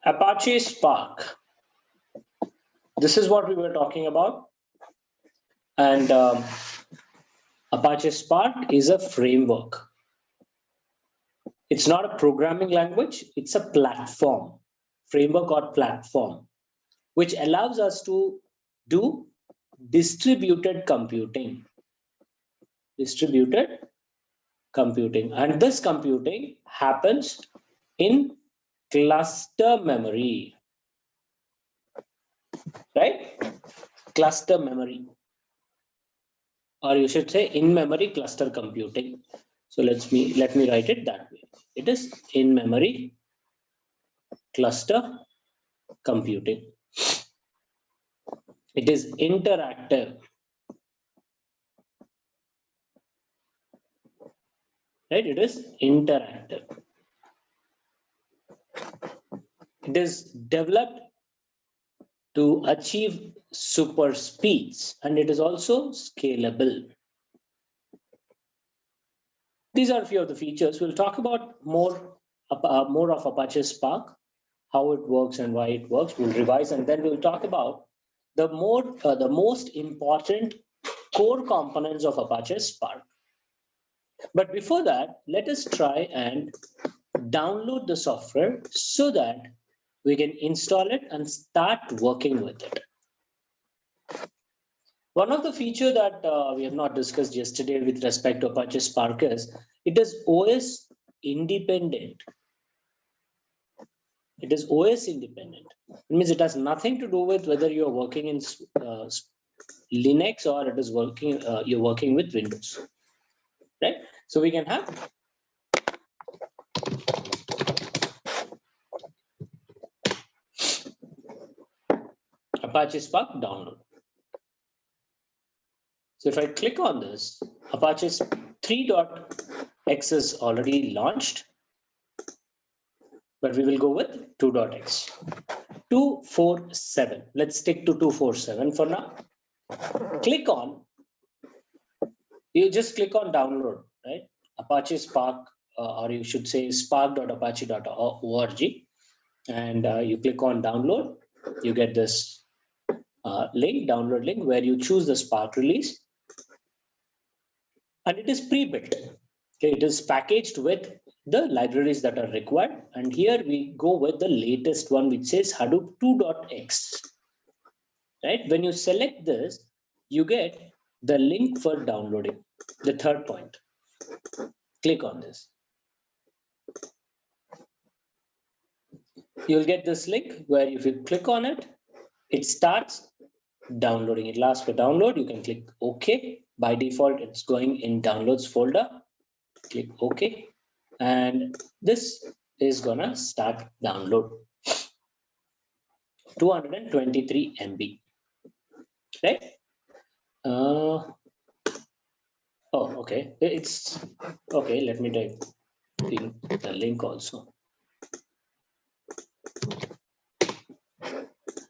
Apache Spark. This is what we were talking about. And Apache Spark is a framework. It's not a programming language, it's a platform, framework or platform, which allows us to do distributed computing. Distributed computing. And this computing happens in cluster memory. Right? Cluster memory. Or you should say in-memory cluster computing. So let me write it that way. It is in-memory cluster computing. It is interactive. Right? It is interactive. It is developed to achieve super speeds, and it is also scalable. These are a few of the features. We'll talk about more of Apache Spark, how it works and why it works. We'll revise, and then we'll talk about the most important core components of Apache Spark. But before that, let us try and download the software so that we can install it and start working with it. One of the features that we have not discussed yesterday with respect to Apache Spark is it is OS independent. It is OS independent. It means it has nothing to do with whether you're working in Linux or it is working you're working with Windows. Right? So we can have Apache Spark download. So if I click on this, Apache 3.x is already launched, but we will go with 2.x. 247. Let's stick to 247 for now. You just click on download, right? Apache Spark, or you should say spark.apache.org, and you click on download. You get this download link, where you choose the Spark release. And it is pre-built. Okay, it is packaged with the libraries that are required. And here we go with the latest one, which says Hadoop 2.x. Right? When you select this, you get the link for downloading, the third point. Click on this. You'll get this link where if you click on it, it starts downloading. It lasts for download. You can click OK. By default, it's going in downloads folder. Click OK. And this is gonna start download. 223 MB. Right? Oh, okay. It's okay. Let me type the link also.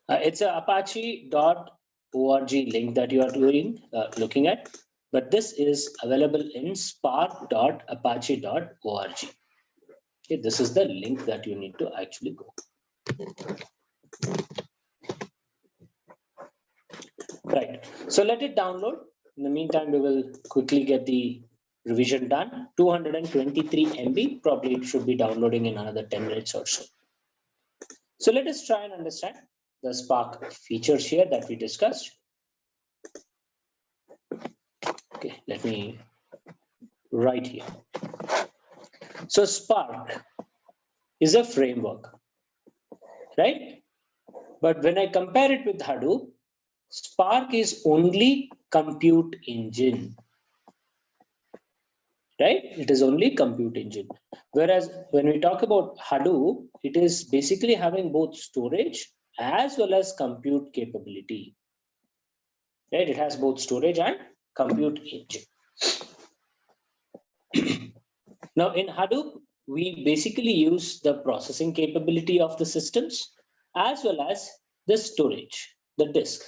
It's a apache.org link that you are looking at, but this is available in spark.apache.org. Okay, this is the link that you need to actually go. Right. So let it download. In the meantime, we will quickly get the revision done. 223 MB. Probably it should be downloading in another 10 minutes or so. So let us try and understand the Spark features here that we discussed. Okay, let me write here. So Spark is a framework, right? But when I compare it with Hadoop, Spark is only compute engine, right? It is only compute engine. Whereas when we talk about Hadoop, it is basically having both storage as well as compute capability, right? It has both storage and compute engine. Now in Hadoop, we basically use the processing capability of the systems as well as the storage, the disk.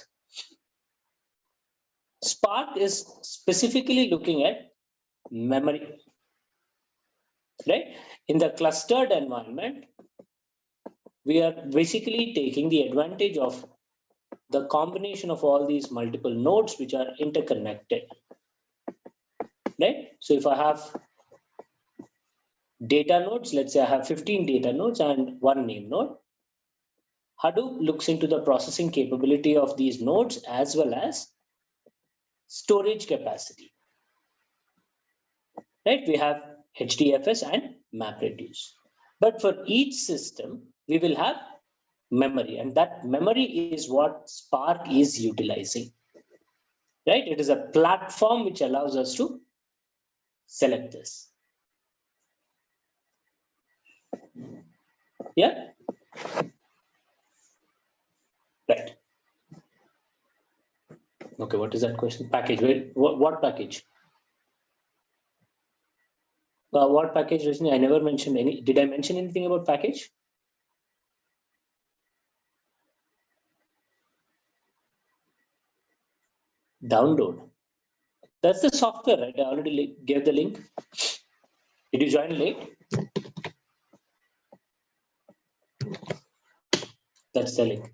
Spark is specifically looking at memory, right? In the clustered environment, we are basically taking the advantage of the combination of all these multiple nodes which are interconnected, right? So if I have data nodes, let's say I have 15 data nodes and one name node, Hadoop looks into the processing capability of these nodes as well as storage capacity, right? We have HDFS and MapReduce. But for each system, we will have memory, and that memory is what Spark is utilizing, right? It is a platform which allows us to select this. Yeah? Right. Okay, what is that question? Package. Wait, what package? What package, Rajni? I never mentioned any. Did I mention anything about package? Download. That's the software, right? I already gave the link. Did you join late? That's the link.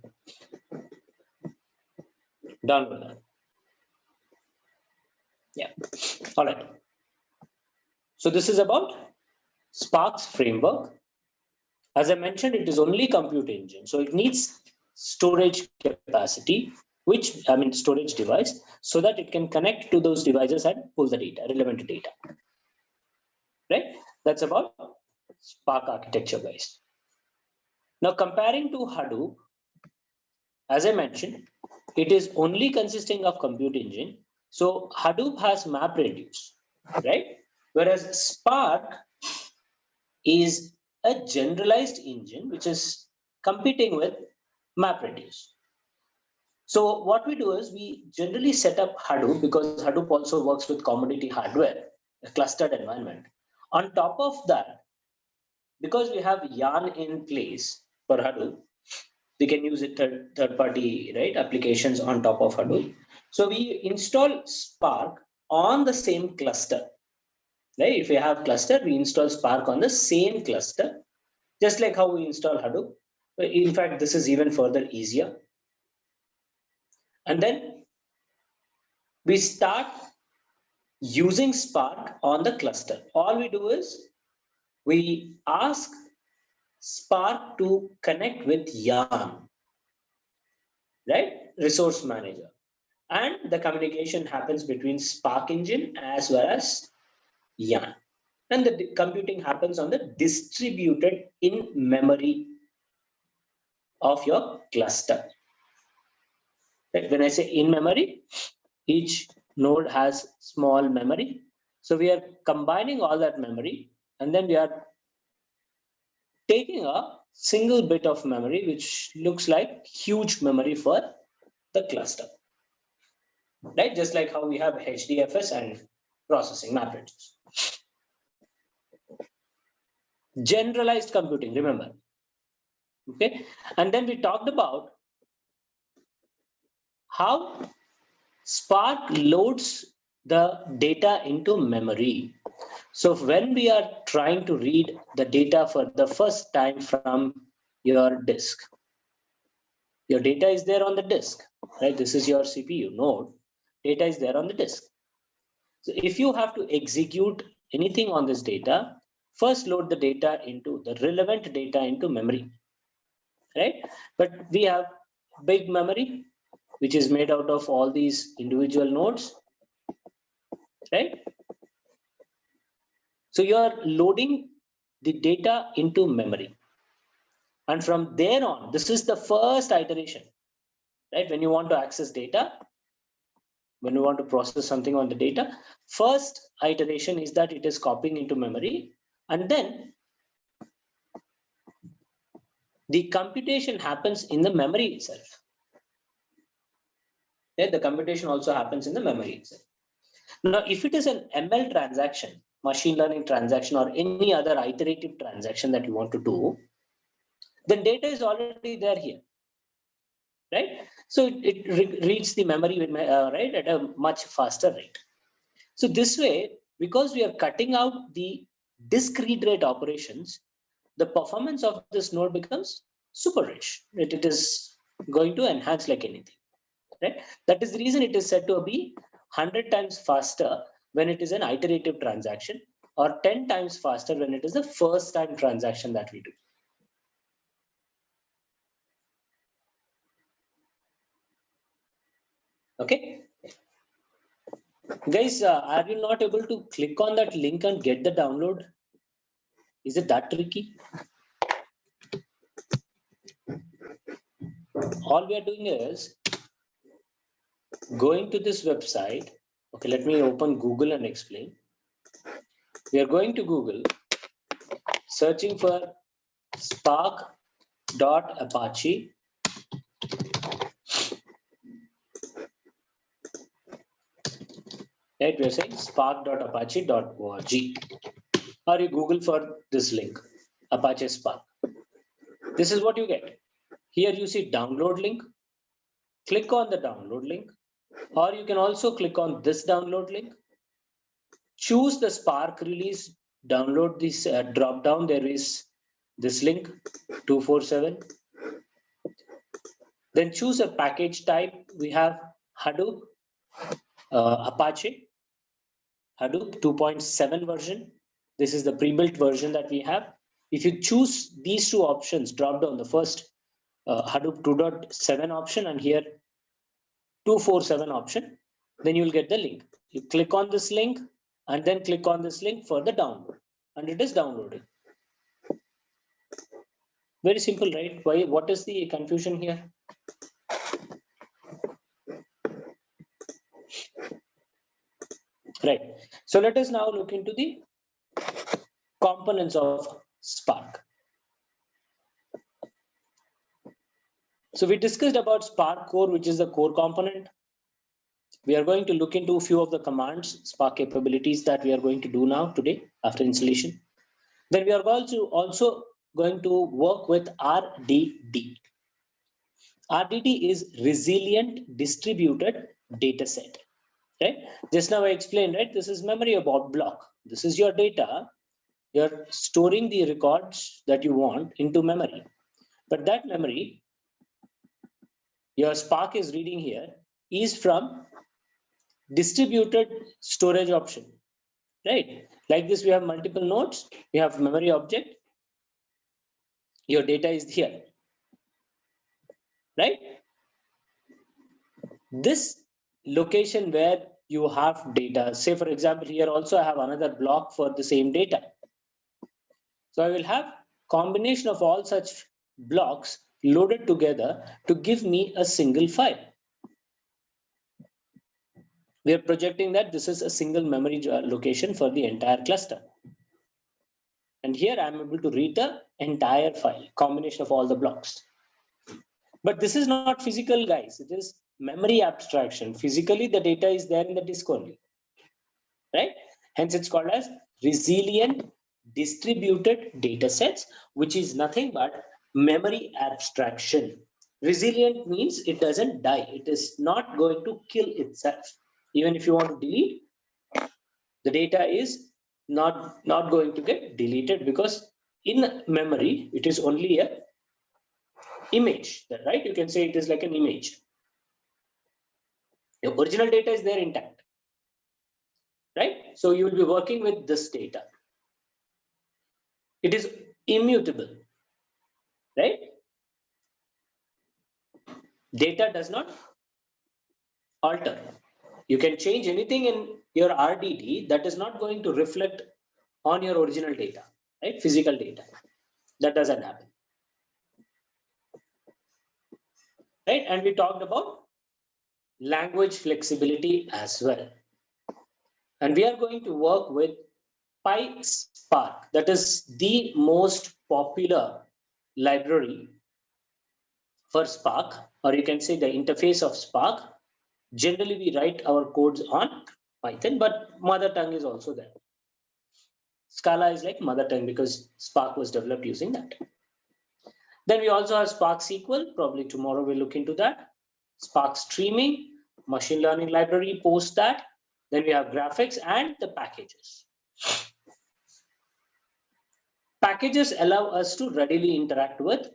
Download that. Yeah. All right. So this is about Spark's framework. As I mentioned, it is only compute engine. So it needs storage capacity, storage device, so that it can connect to those devices and pull the data, relevant data. Right? That's about Spark architecture, guys. Now, comparing to Hadoop, as I mentioned, it is only consisting of compute engine. So Hadoop has MapReduce, right? Whereas Spark is a generalized engine which is competing with MapReduce. So what we do is we generally set up Hadoop, because Hadoop also works with commodity hardware, a clustered environment. On top of that, because we have Yarn in place for Hadoop, we can use it third-party, right, applications on top of Hadoop. So we install Spark on the same cluster. Right? If we have cluster, we install Spark on the same cluster, just like how we install Hadoop. In fact, this is even further easier. And then we start using Spark on the cluster. All we do is we ask Spark to connect with Yarn, right? Resource manager. And the communication happens between Spark engine as well as Yarn. And the computing happens on the distributed in-memory of your cluster. Right? When I say in-memory, each node has small memory. So we are combining all that memory, and then we are taking a single bit of memory, which looks like huge memory for the cluster. Right? Just like how we have HDFS and processing MapReduce. Generalized computing, remember. Okay, and then we talked about how Spark loads the data into memory. So when we are trying to read the data for the first time from your disk, your data is there on the disk, right? This is your CPU node. Data is there on the disk. So if you have to execute anything on this data, first load the data into the relevant data into memory, right? But we have big memory, which is made out of all these individual nodes, right? So you are loading the data into memory. And from there on, this is the first iteration, right? When you want to access data, when you want to process something on the data, first iteration is that it is copying into memory. And then the computation happens in the memory itself. Okay? The computation also happens in the memory itself. Now, if it is an ML transaction, machine learning transaction, or any other iterative transaction that you want to do, then data is already there here, right? So it reads the memory right at a much faster rate. So this way, because we are cutting out the disk read rate operations, the performance of this node becomes super rich. It is going to enhance like anything, right? That is the reason it is said to be 100 times faster when it is an iterative transaction, or 10 times faster when it is the first time transaction that we do. Okay. Guys, are you not able to click on that link and get the download? Is it that tricky? All we are doing is going to this website. Okay, let me open Google and explain. We are going to Google, searching for spark.apache. Right, we are saying spark.apache.org, or you Google for this link, Apache Spark. This is what you get. Here you see download link. Click on the download link, or you can also click on this download link. Choose the Spark release, download this drop down. There is this link 247. Then choose a package type. We have Hadoop, Apache, Hadoop 2.7 version. This is the pre-built version that we have. If you choose these two options, drop down the first Hadoop 2.7 option and here 247 option, then you will get the link. You click on this link and then click on this link for the download, and it is downloading. Very simple, right? Why? What is the confusion here? Right. So let us now look into the components of Spark. So we discussed about Spark core, which is the core component. We are going to look into a few of the commands, Spark capabilities that we are going to do now today after installation. Then we are also going to work with RDD. RDD is resilient distributed data set. Right? Just now I explained, right? This is memory about block. This is your data. You're storing the records that you want into memory. But that memory, your Spark is reading here, is from distributed storage option. Right? Like this, we have multiple nodes. We have memory object. Your data is here. Right? This location where you have data, say for example, here also I have another block for the same data. So I will have combination of all such blocks loaded together to give me a single file. We are projecting that this is a single memory location for the entire cluster. And here I am able to read the entire file, combination of all the blocks. But this is not physical, guys. It is memory abstraction. Physically, the data is there in the disk only. Right? Hence, it's called as resilient distributed data sets, which is nothing but memory abstraction. Resilient means it doesn't die. It is not going to kill itself. Even if you want to delete, the data is not going to get deleted, because in memory, it is only a image, right? You can say it is like an image. The original data is there intact, right? So you will be working with this data. It is immutable, right? Data does not alter. You can change anything in your RDD, that is not going to reflect on your original data, right? Physical data. That doesn't happen. Right? And we talked about language flexibility as well. And we are going to work with PySpark. That is the most popular library for Spark, or you can say the interface of Spark. Generally, we write our codes on Python, but mother tongue is also there. Scala is like mother tongue because Spark was developed using that. Then we also have Spark SQL. Probably tomorrow we'll look into that. Spark streaming, machine learning library post that. Then we have graphics and the packages. Packages allow us to readily interact with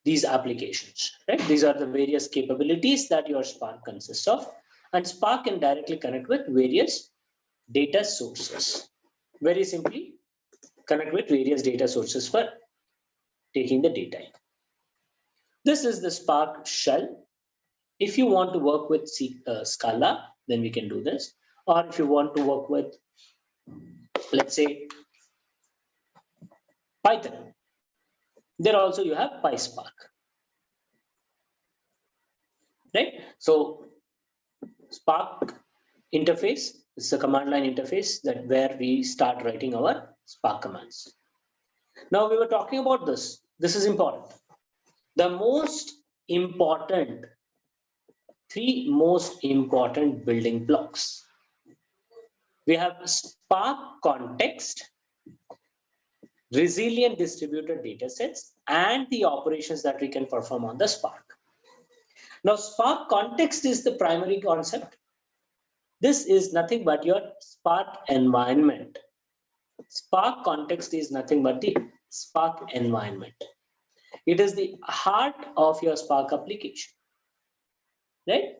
these applications, right? These are the various capabilities that your Spark consists of, and Spark can directly connect with various data sources. Very simply, connect with various data sources for taking the data in. This is the Spark shell. If you want to work with Scala, then we can do this. Or if you want to work with, let's say, Python, there also you have PySpark, right? So Spark interface is the command line interface that where we start writing our Spark commands. Now we were talking about this. This is important. The three most important building blocks. We have Spark context, resilient distributed data sets, and the operations that we can perform on the Spark. Now, Spark context is the primary concept. This is nothing but your Spark environment. Spark context is nothing but the Spark environment. It is the heart of your Spark application, right?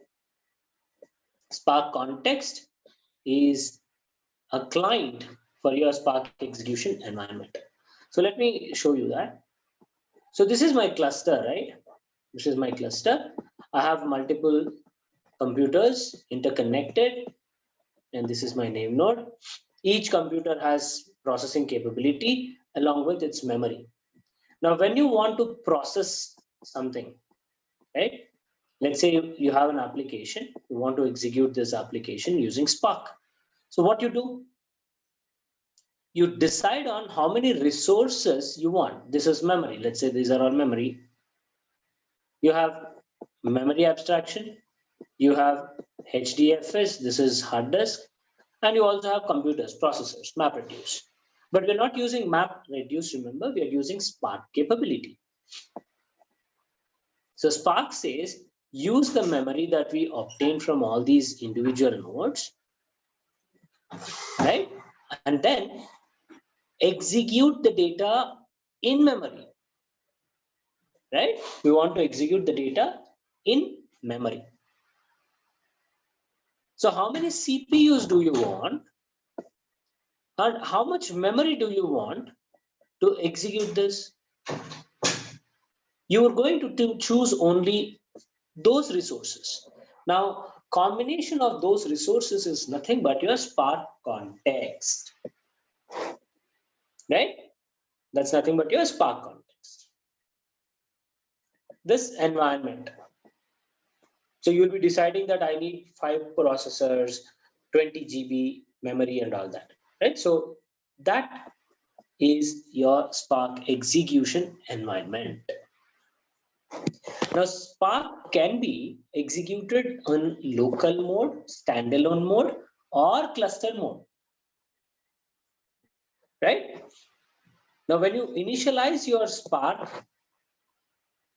Spark context is a client for your Spark execution environment. So let me show you that. So this is my cluster, right? This is my cluster. I have multiple computers interconnected, and this is my name node. Each computer has processing capability along with its memory. Now, when you want to process something, right? Let's say you have an application, you want to execute this application using Spark. So what you do? You decide on how many resources you want. This is memory. Let's say these are all memory. You have memory abstraction. You have HDFS. This is hard disk. And you also have computers, processors, MapReduce. But we're not using MapReduce, remember, we are using Spark capability. So Spark says, use the memory that we obtain from all these individual nodes, right? And then execute the data in memory, right? We want to execute the data in memory. So how many CPUs do you want? And how much memory do you want to execute this? You are going to choose only those resources. Now, combination of those resources is nothing but your Spark context, right? That's nothing but your Spark context. This environment. So you'll be deciding that I need 5 processors, 20 GB memory and all that, right? So that is your Spark execution environment. Now, Spark can be executed on local mode, standalone mode, or cluster mode, right? Now, when you initialize your Spark,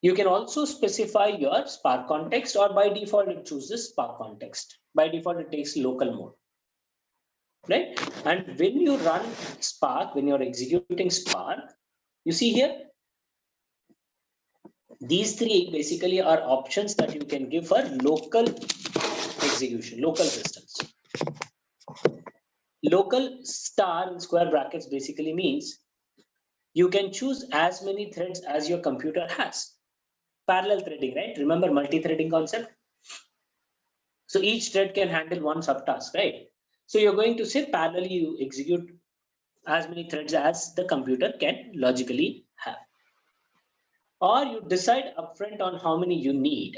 you can also specify your Spark context, or by default, it chooses Spark context. By default, it takes local mode, right? And when you run Spark, when you're executing Spark, you see here, these three basically are options that you can give for local execution, local systems. Local star in square brackets basically means you can choose as many threads as your computer has. Parallel threading, right? Remember multi-threading concept? So each thread can handle one subtask, right? So you're going to say parallelly you execute as many threads as the computer can logically have. Or you decide upfront on how many you need.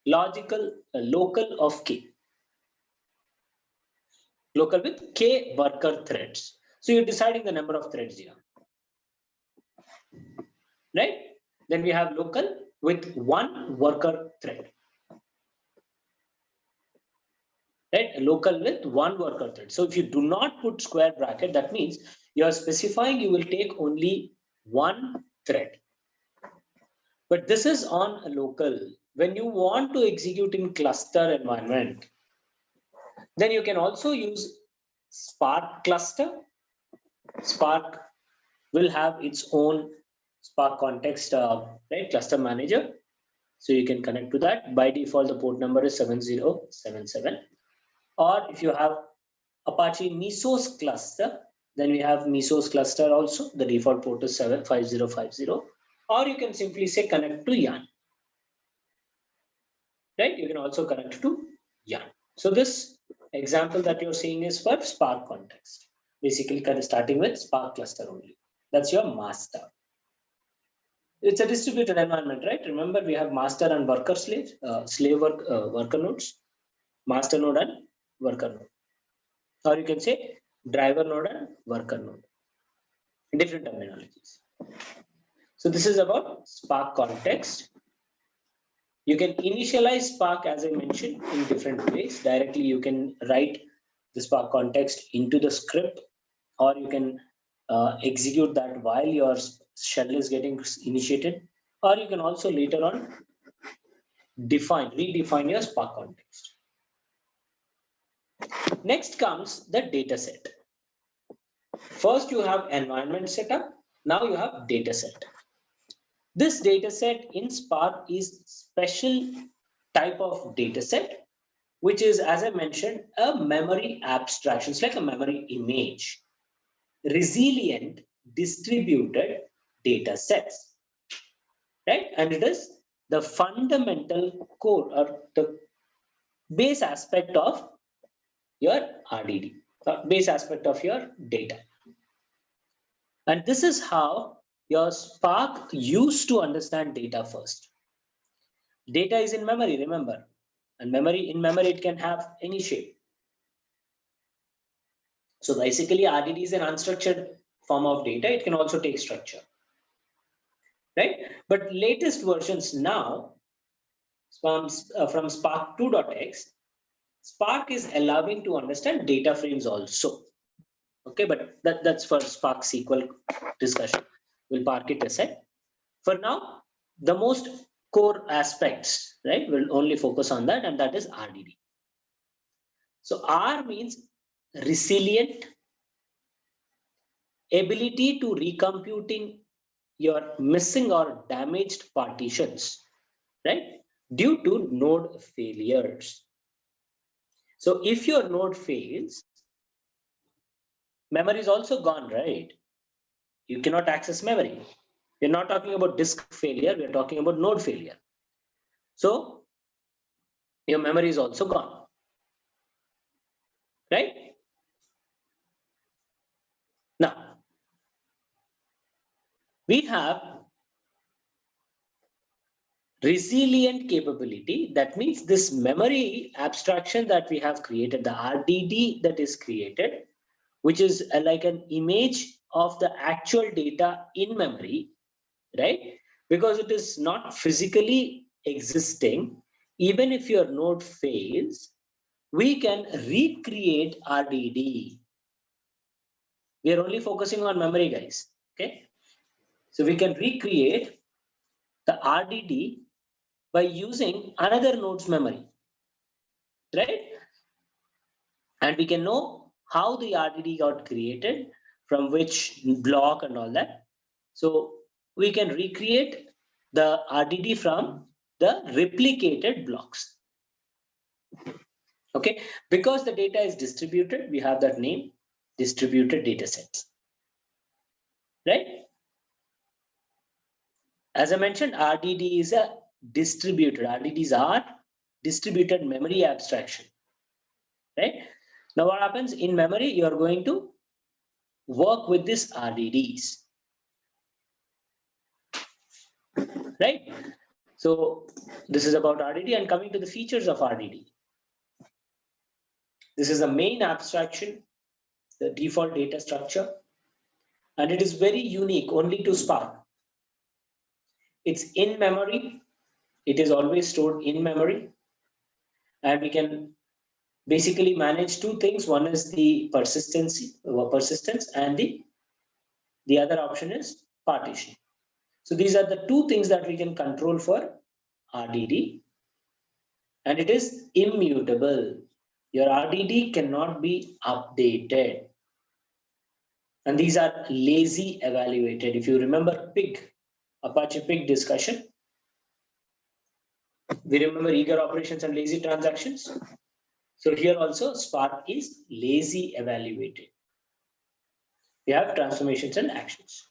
Local of K. Local with K worker threads. So you're deciding the number of threads here. Right? Then we have local with one worker thread. Right? Local with one worker thread. So if you do not put square bracket, that means you are specifying you will take only one thread. But this is on a local. When you want to execute in cluster environment, then you can also use Spark cluster. Spark will have its own Spark context, right, cluster manager. So you can connect to that. By default, the port number is 7077. Or if you have Apache Mesos cluster, then we have Mesos cluster also. The default port is 75050. Or you can simply say connect to yarn. Right? You can also connect to yarn. So this example that you're seeing is for Spark context. Basically, starting with Spark cluster only. That's your master. It's a distributed environment, right? Remember, we have master and worker slave, worker nodes, master node and worker node. Or you can say driver node and worker node. Different terminologies. So this is about Spark context. You can initialize Spark, as I mentioned, in different ways. Directly, you can write the Spark context into the script, or you can execute that while your shell is getting initiated, or you can also later on redefine your Spark context. Next comes the data set. First, you have environment setup. Now you have data set. This data set in Spark is special type of data set, which is, as I mentioned, a memory abstraction. It's like a memory image. Resilient distributed data sets, right? And it is the fundamental core or the base aspect of your RDD, base aspect of your data. And this is how your Spark used to understand data first. Data is in memory, remember, and in memory, it can have any shape. So basically, RDD is an unstructured form of data. It can also take structure, right? But latest versions now, from Spark 2.x, Spark is allowing to understand data frames also. Okay, but that's for Spark SQL discussion. We'll park it aside. For now, the most core aspects, right, we'll only focus on that, and that is RDD. So R means resilient, ability to recomputing your missing or damaged partitions, right, due to node failures. So if your node fails, memory is also gone, right? You cannot access memory. We're not talking about disk failure, we're talking about node failure. So your memory is also gone, right? Now, we have resilient capability. That means this memory abstraction that we have created, the RDD that is created, which is like an image of the actual data in memory, right? Because it is not physically existing, even if your node fails, we can recreate RDD. We are only focusing on memory, guys, okay? So we can recreate the RDD by using another node's memory, right? And we can know how the RDD got created, from which block and all that. So we can recreate the RDD from the replicated blocks. Okay, because the data is distributed, we have that name, distributed data sets, right? As I mentioned, RDD is a RDDs are distributed memory abstraction, right? Now what happens in memory, you are going to work with these RDDs, right? So this is about RDD, and coming to the features of RDD. This is the main abstraction, the default data structure, and it is very unique only to Spark. It's in memory. It is always stored in memory, and we can basically manage two things. One is the persistence, and the other option is partition. So these are the two things that we can control for RDD, and it is immutable. Your RDD cannot be updated. And these are lazy evaluated. If you remember PIG, Apache pick discussion. We remember eager operations and lazy transactions. So here also Spark is lazy evaluated. We have transformations and actions.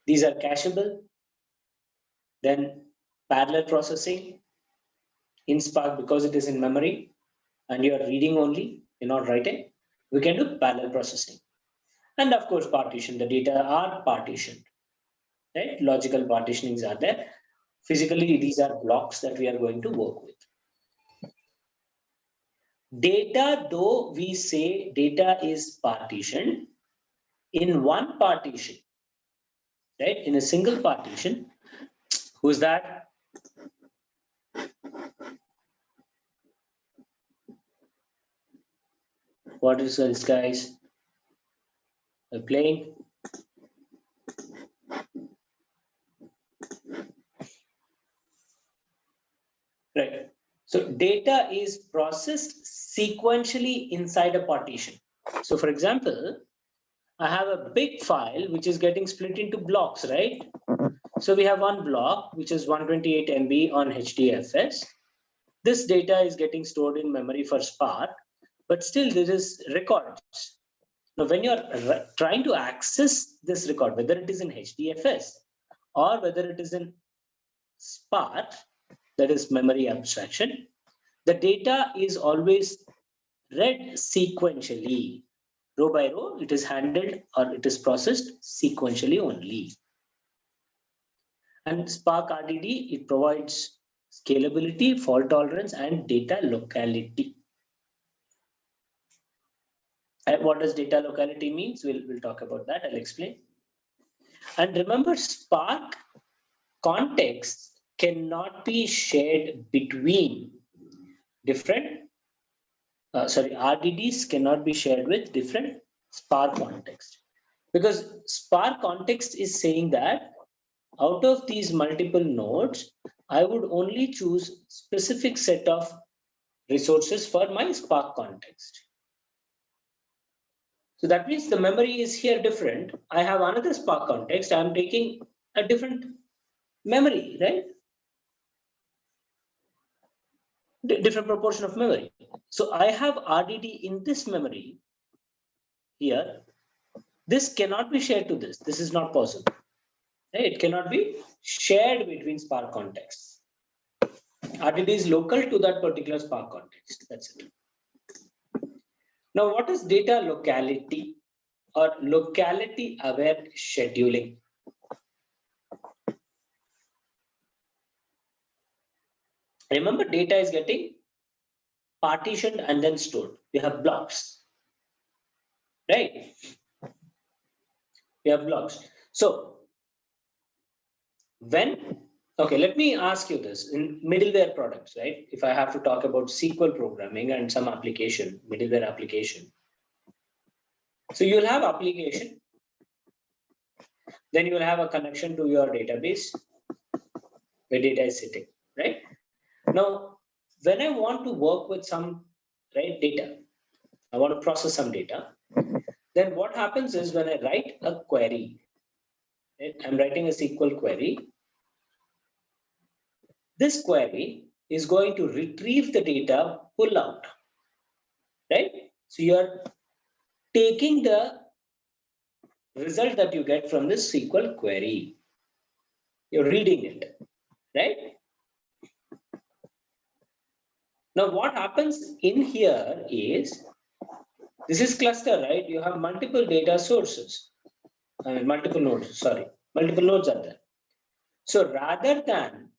These are cacheable. Then parallel processing in Spark, because it is in memory and you are reading only, you're not writing, we can do parallel processing. And of course, partition. The data are partitioned. Right? Logical partitionings are there. Physically, these are blocks that we are going to work with. Data, though we say data is partitioned in one partition, right? In a single partition. Who's that? What is this, guys? We're playing. Right. So data is processed sequentially inside a partition. So for example, I have a big file which is getting split into blocks, right? So we have one block which is 128 MB on HDFS. This data is getting stored in memory for Spark, but still there is records. Now, when you're trying to access this record, whether it is in HDFS or whether it is in Spark, that is memory abstraction, the data is always read sequentially. Row by row, it is handled or it is processed sequentially only. And Spark RDD, it provides scalability, fault tolerance, and data locality. And what does data locality means? We'll talk about that. I'll explain. And remember, Spark context cannot be shared between different, RDDs cannot be shared with different Spark context. Because Spark context is saying that out of these multiple nodes, I would only choose specific set of resources for my Spark context. So that means the memory is here different. I have another Spark context. I'm taking a different memory, right? Different proportion of memory. So I have RDD in this memory here. This cannot be shared to this. This is not possible. Right? It cannot be shared between Spark contexts. RDD is local to that particular Spark context. That's it. Now, what is data locality or locality aware scheduling? Remember, data is getting partitioned and then stored. We have blocks, right? We have blocks. So okay, let me ask you this. In middleware products, right? If I have to talk about SQL programming and some application, middleware application. So you'll have application, then you will have a connection to your database where data is sitting, right? Now, when I want to work with some data, I want to process some data, then what happens is when I write a query, right, I'm writing a SQL query. This query is going to retrieve the data, pull out, right? So you're taking the result that you get from this SQL query. You're reading it, right? Now, what happens in here is, this is cluster, right? You have multiple data sources. Multiple nodes are there. So rather than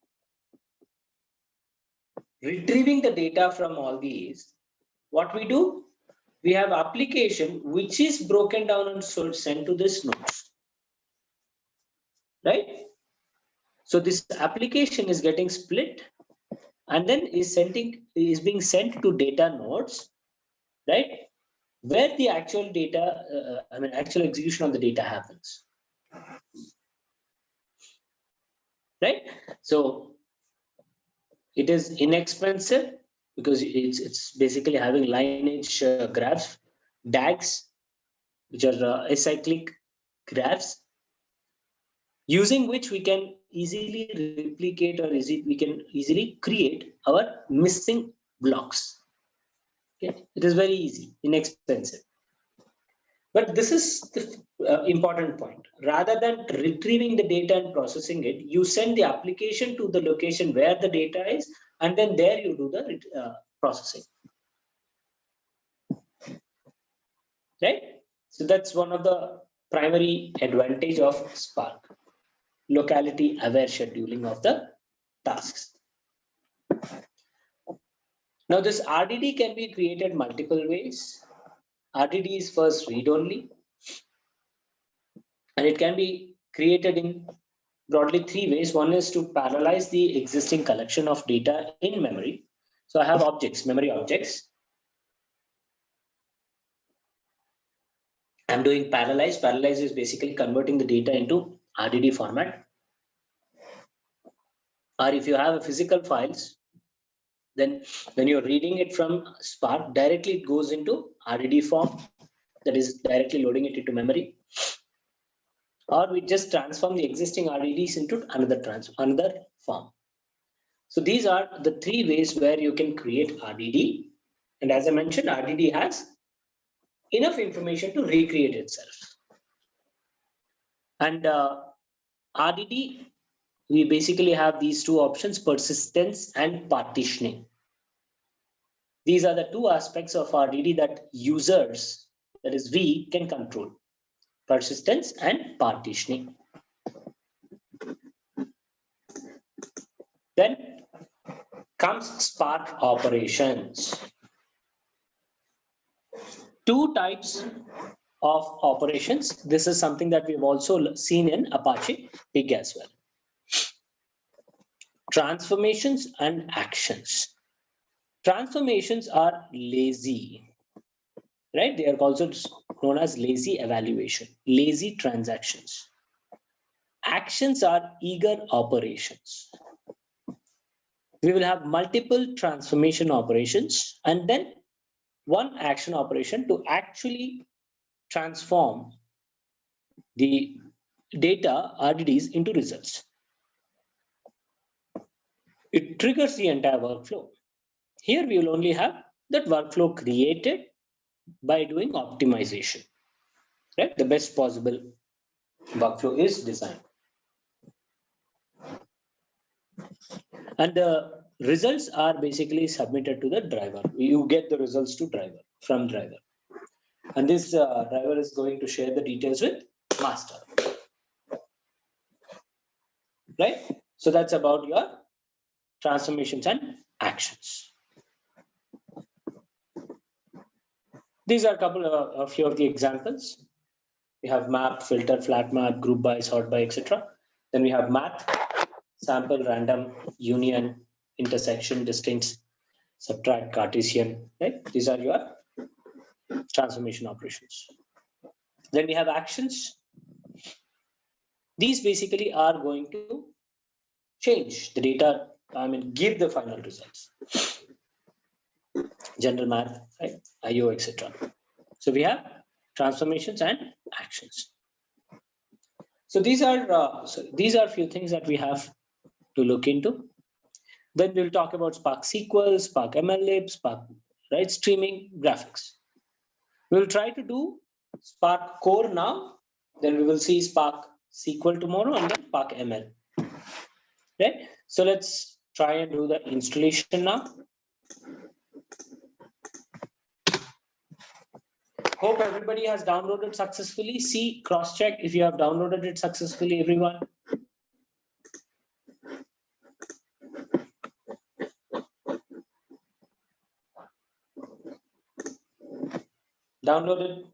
retrieving the data from all these, what we do, we have application which is broken down and sent to this node, right? So this application is getting split and then is being sent to data nodes, right? Where the actual data, actual execution of the data happens, right? So it is inexpensive because it's basically having lineage graphs, DAGs, which are acyclic graphs, using which we can easily replicate or we can easily create our missing blocks. Okay, it is very easy, inexpensive. But this is the important point. Rather than retrieving the data and processing it, you send the application to the location where the data is, and then there you do the processing. Right? So that's one of the primary advantage of Spark. Locality aware scheduling of the tasks. Now this RDD can be created multiple ways. RDD is first read-only, and it can be created in broadly three ways. One is to parallelize the existing collection of data in memory. So I have objects, memory objects. I'm doing parallelize. Parallelize is basically converting the data into RDD format. Or if you have a physical files, then when you're reading it from Spark, directly it goes into RDD form, that is directly loading it into memory. Or we just transform the existing RDDs into another form. So these are the three ways where you can create RDD. And as I mentioned, RDD has enough information to recreate itself. And RDD, we basically have these two options, persistence and partitioning. These are the two aspects of RDD that users, that is we, can control. Persistence and partitioning. Then comes Spark operations. Two types of operations. This is something that we've also seen in Apache Pig as well. Transformations and actions. Transformations are lazy, right? They are also known as lazy evaluation, lazy transactions. Actions are eager operations. We will have multiple transformation operations and then one action operation to actually transform the data RDDs into results. It triggers the entire workflow. Here we will only have that workflow created by doing optimization, right? The best possible workflow is designed. And the results are basically submitted to the driver. You get the results to driver, from driver. And this driver is going to share the details with master. Right? So that's about your transformations and actions. These are a few of the examples. We have map, filter, flat map, group by, sort by, etc. Then we have math, sample, random, union, intersection, distance, subtract, Cartesian. Right? These are your transformation operations. Then we have actions. These basically are going to change the data, give the final results. General math, right? IO, etc. So we have transformations and actions. So these are a few things that we have to look into. Then we'll talk about Spark SQL, Spark MLlib, Spark streaming, graphics. We'll try to do Spark Core now. Then we will see Spark SQL tomorrow and then Spark ML. Right? So let's try and do the installation now. Hope everybody has downloaded successfully. See, cross-check if you have downloaded it successfully, everyone. Downloaded.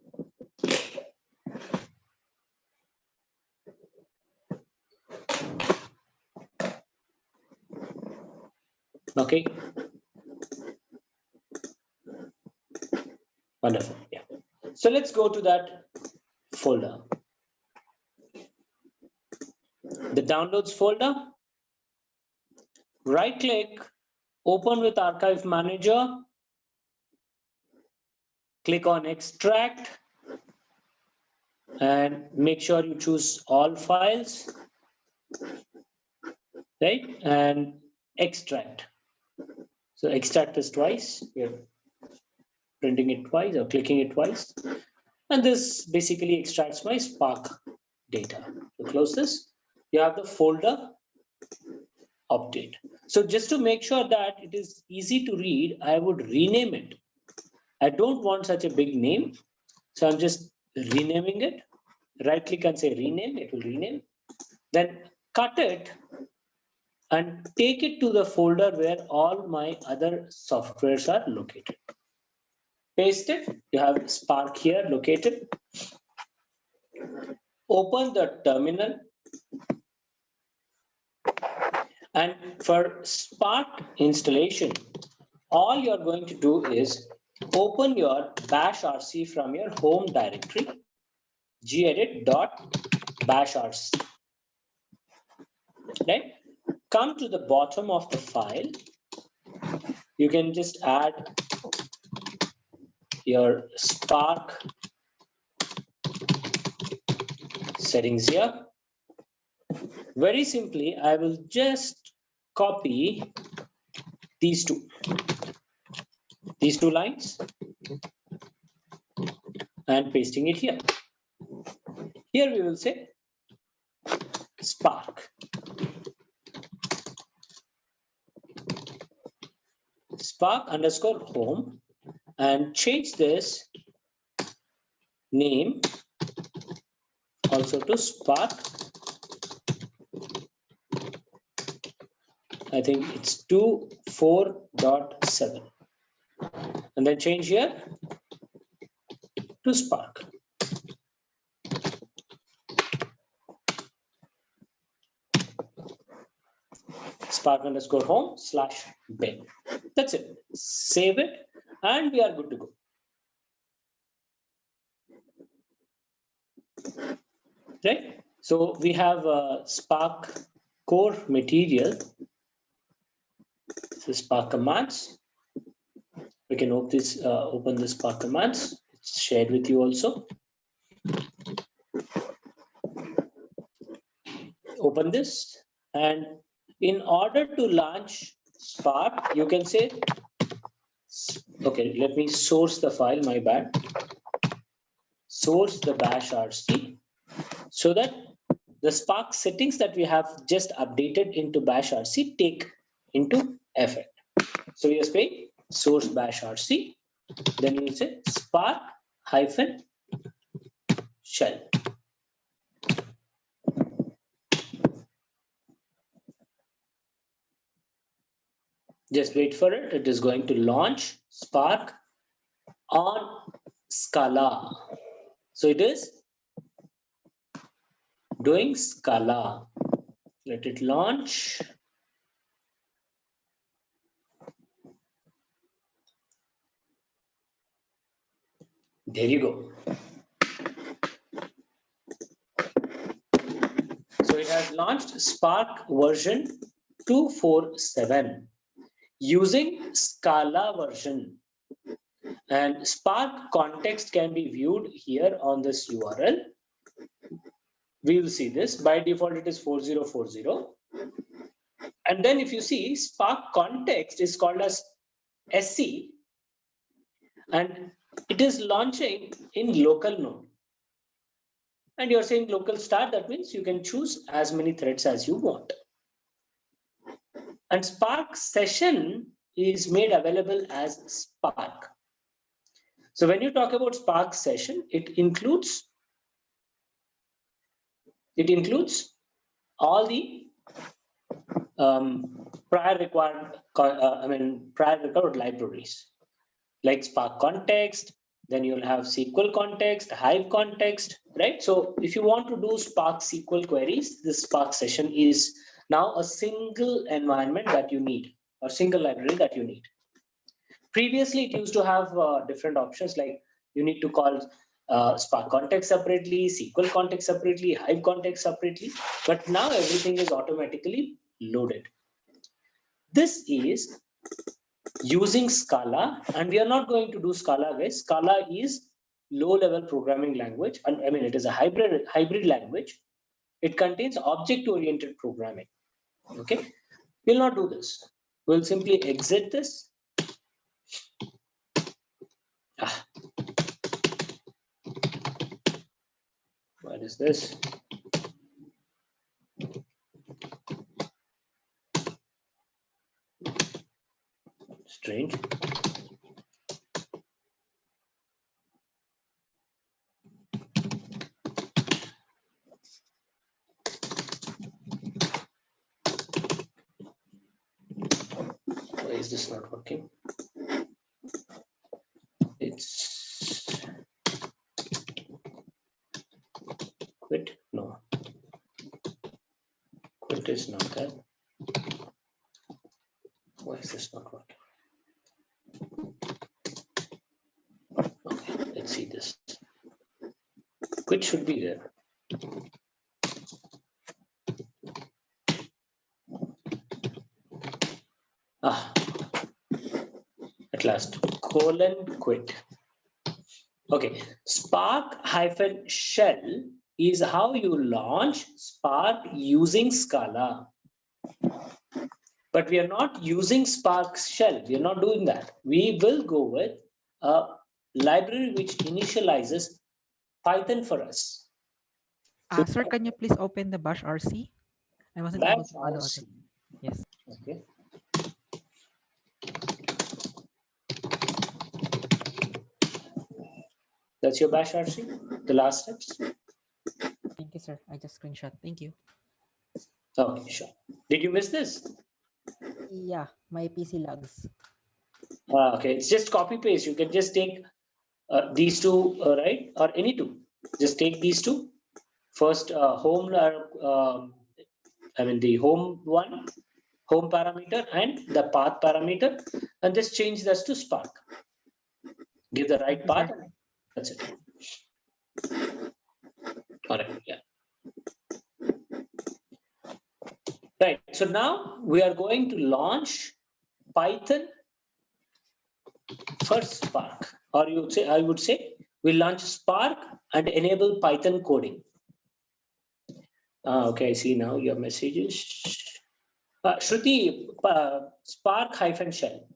Okay. Wonderful. Yeah. So let's go to that folder. The downloads folder. Right click, open with Archive Manager. Click on extract and make sure you choose all files. right? And extract. So extract is twice. We're printing it twice or clicking it twice. And this basically extracts my Spark data. To close this, you have the folder update. So just to make sure that it is easy to read, I would rename it. I don't want such a big name. So I'm just renaming it. Right click and say rename, it will rename. Then cut it and take it to the folder where all my other softwares are located. Paste it, you have Spark here located. Open the terminal. And for Spark installation, all you're going to do is open your bash rc from your home directory, gedit.bashrc. Right? Come to the bottom of the file. You can just add your Spark settings here. Very simply, I will just copy these two lines and pasting it here. Here we will say Spark. Spark underscore home, and change this name also to Spark. I think it's 2.4.7. And then change here to Spark. Spark underscore home / bin. That's it. Save it and we are good to go. Right? So we have a Spark core material. This is Spark commands. We can open this Spark commands. It's shared with you also. Open this, and in order to launch Spark, you can say, okay, let me source the file, my bad. Source the bash rc so that the Spark settings that we have just updated into bash rc take into effect. So you say source bash rc, then you say Spark -shell. Just wait for it. It is going to launch Spark on Scala. So it is doing Scala. Let it launch. There you go. So it has launched Spark version 2.4.7 using Scala version. And Spark context can be viewed here on this URL. We will see this. By default, it is 4040. And then if you see, Spark context is called as SC, and it is launching in local node. And you're saying local start, that means you can choose as many threads as you want. And Spark session is made available as Spark. So when you talk about Spark session, it includes all the prior required libraries like Spark context. Then you'll have SQL context, Hive context, right? So if you want to do Spark SQL queries, this Spark session is now a single environment that you need, or single library that you need. Previously, it used to have different options, like you need to call Spark context separately, SQL context separately, Hive context separately, but now everything is automatically loaded. This is using Scala, and we are not going to do Scala, guys. Scala is low-level programming language, and I mean it is a hybrid language. It contains object-oriented programming. Okay, we'll not do this. We'll simply exit this. What is this? Strange. Why is this not working? It's quit. No, quit is not that. Why is this not working? Okay, let's see this. Quit should be there. At last, :quit. Okay, Spark-shell is how you launch Spark using Scala. But we are not using Spark shell. We are not doing that. We will go with a library which initializes Python for us. Sir, can you please open the bash RC? I wasn't able to follow it. Yes. Okay. That's your bash RC, the last steps. Thank you, sir. I just screenshot. Thank you. Okay, sure. Did you miss this? Yeah, my PC lags. Okay, it's just copy paste. You can just take these two, right? Or any two. Just take these two. First, home, I mean the home one, home parameter and the path parameter, and just change this to Spark. Give the right path. That's it. Correct. Yeah. Right. So now we are going to launch Python for Spark, or I would say we launch Spark and enable Python coding. Okay, I see now your messages. Shruti, Spark-shell.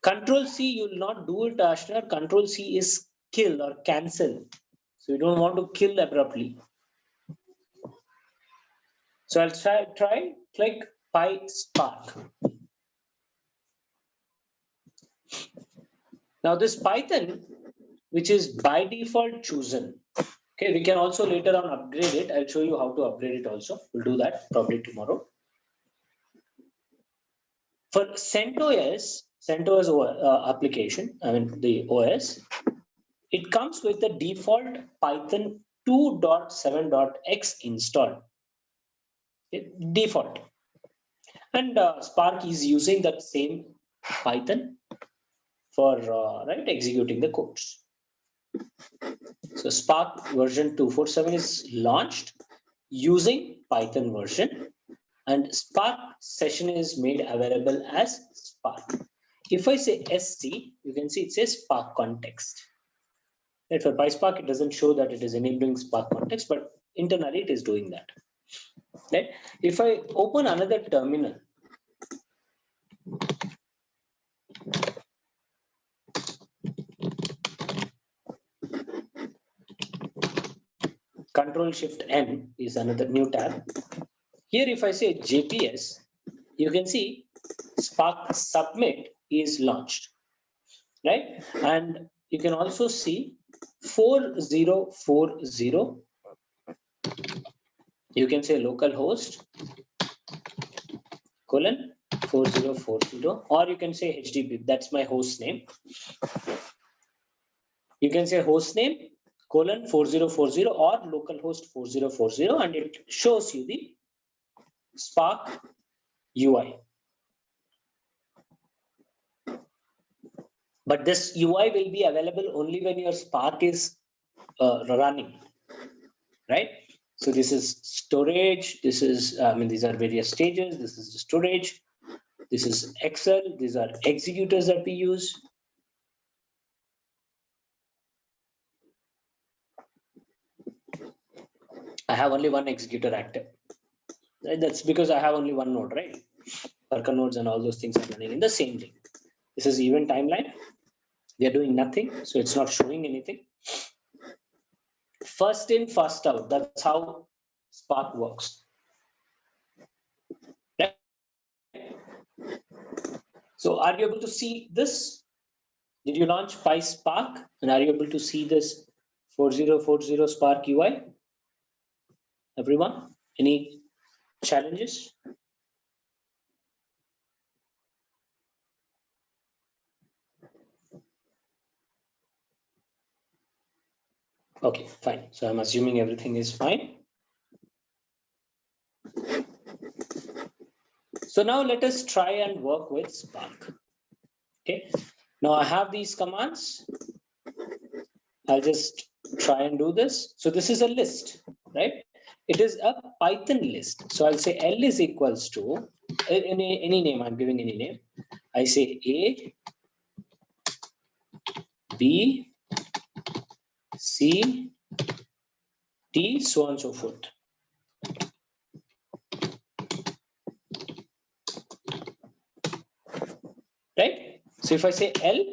Control C, you will not do it, Ashnar. Control C is kill or cancel. So you don't want to kill abruptly. So I'll try click PySpark. Now this Python, which is by default chosen. Okay, we can also later on upgrade it. I'll show you how to upgrade it also. We'll do that probably tomorrow. For CentOS application, I mean the OS, it comes with the default Python 2.7.x installed. Default. And Spark is using that same Python for executing the codes. So Spark version 247 is launched using Python version, and Spark session is made available as Spark. If I say SC, you can see it says Spark context. Right, for PySpark, it doesn't show that it is enabling Spark context, but internally it is doing that. Right? If I open another terminal, Control-Shift-N is another new tab. Here, if I say JPS, you can see Spark submit is launched, right? And you can also see 4040. You can say localhost colon 4040, or you can say HTTP. That's my host name. You can say host name colon 4040 or localhost 4040, and it shows you the Spark UI. But this UI will be available only when your Spark is running, right? So this is storage. This is, these are various stages. This is the storage. This is Excel. These are executors that we use. I have only one executor active. Right? That's because I have only one node, right? Worker nodes and all those things are running in the same link. This is event timeline. We are doing nothing, so it's not showing anything. First in, first out. That's how Spark works. Right? So are you able to see this? Did you launch PySpark? And are you able to see this 4040 Spark UI? Everyone? Any challenges? Okay, fine. So I'm assuming everything is fine. So now let us try and work with Spark. Okay. Now I have these commands. I'll just try and do this. So this is a list, right? It is a Python list. So I'll say L is equals to any name. I'm giving any name. I say A, B, C, D, so on and so forth. Right? So if I say L,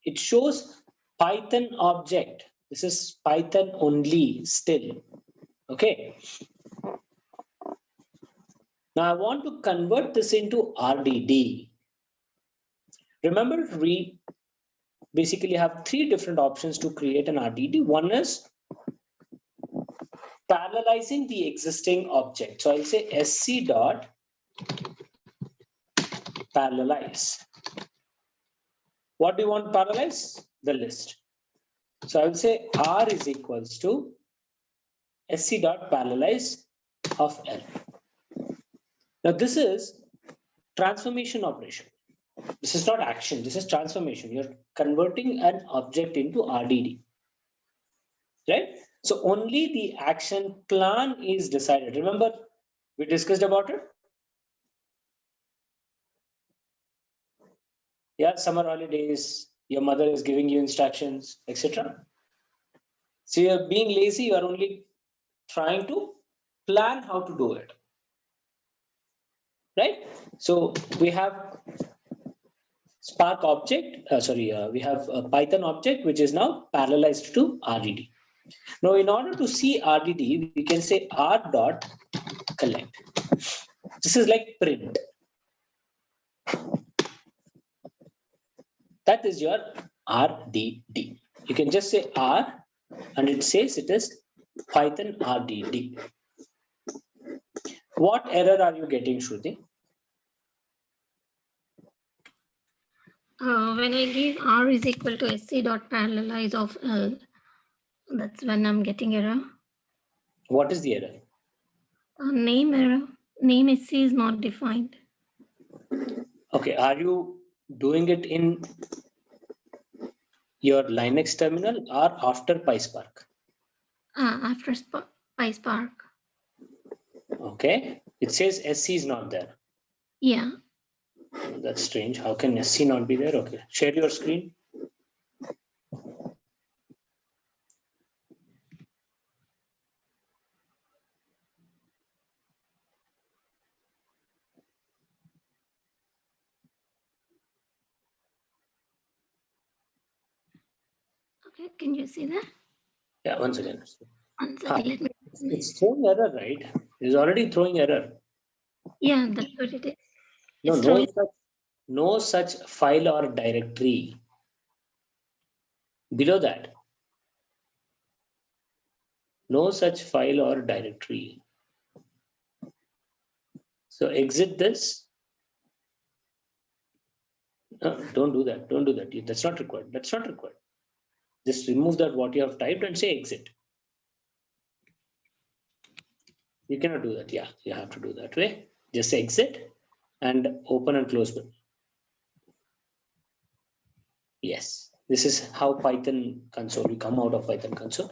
it shows Python object. This is Python only still. Okay. Now I want to convert this into RDD. Remember, we basically have three different options to create an RDD. One is parallelizing the existing object. So I'll say sc dot parallelize. What do you want to parallelize? The list. So I will say R is equals to sc dot parallelize of L. Now this is transformation operation. This is not action. This is transformation. You're converting an object into RDD. Right? So only the action plan is decided. Remember, we discussed about it. Yeah, summer holidays, your mother is giving you instructions, etc. So you're being lazy, you are only trying to plan how to do it. Right? So we have Spark object, we have a Python object which is now parallelized to RDD. Now, in order to see RDD, we can say R dot collect. This is like print. That is your RDD. You can just say R and it says it is Python RDD. What error are you getting, Shruti? When I give R is equal to sc dot parallelize of L, that's when I'm getting error. What is the error? Name error. Name sc is not defined. Okay, are you doing it in your Linux terminal or after PySpark? After PySpark. Okay, it says SC is not there. Yeah. That's strange. How can SC not be there? Okay, share your screen. Okay, can you see that? Yeah, once again. One second, let me. It's throwing error, right? It's already throwing error. Yeah, that's what it is. No such file or directory. Below that, no such file or directory. So exit this. No, don't do that. Don't do that. That's not required. That's not required. Just remove that what you have typed and say exit. You cannot do that. Yeah, you have to do that way. Just say exit and open and close button. Yes, this is how Python console, you come out of Python console.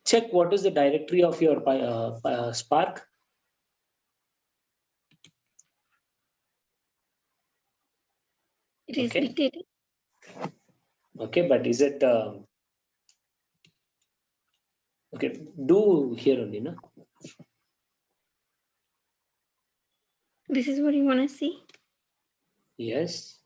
Check what is the directory of your Spark. It is okay. dictated. Okay, but is it okay? Do here only, no? This is what you want to see? Yes.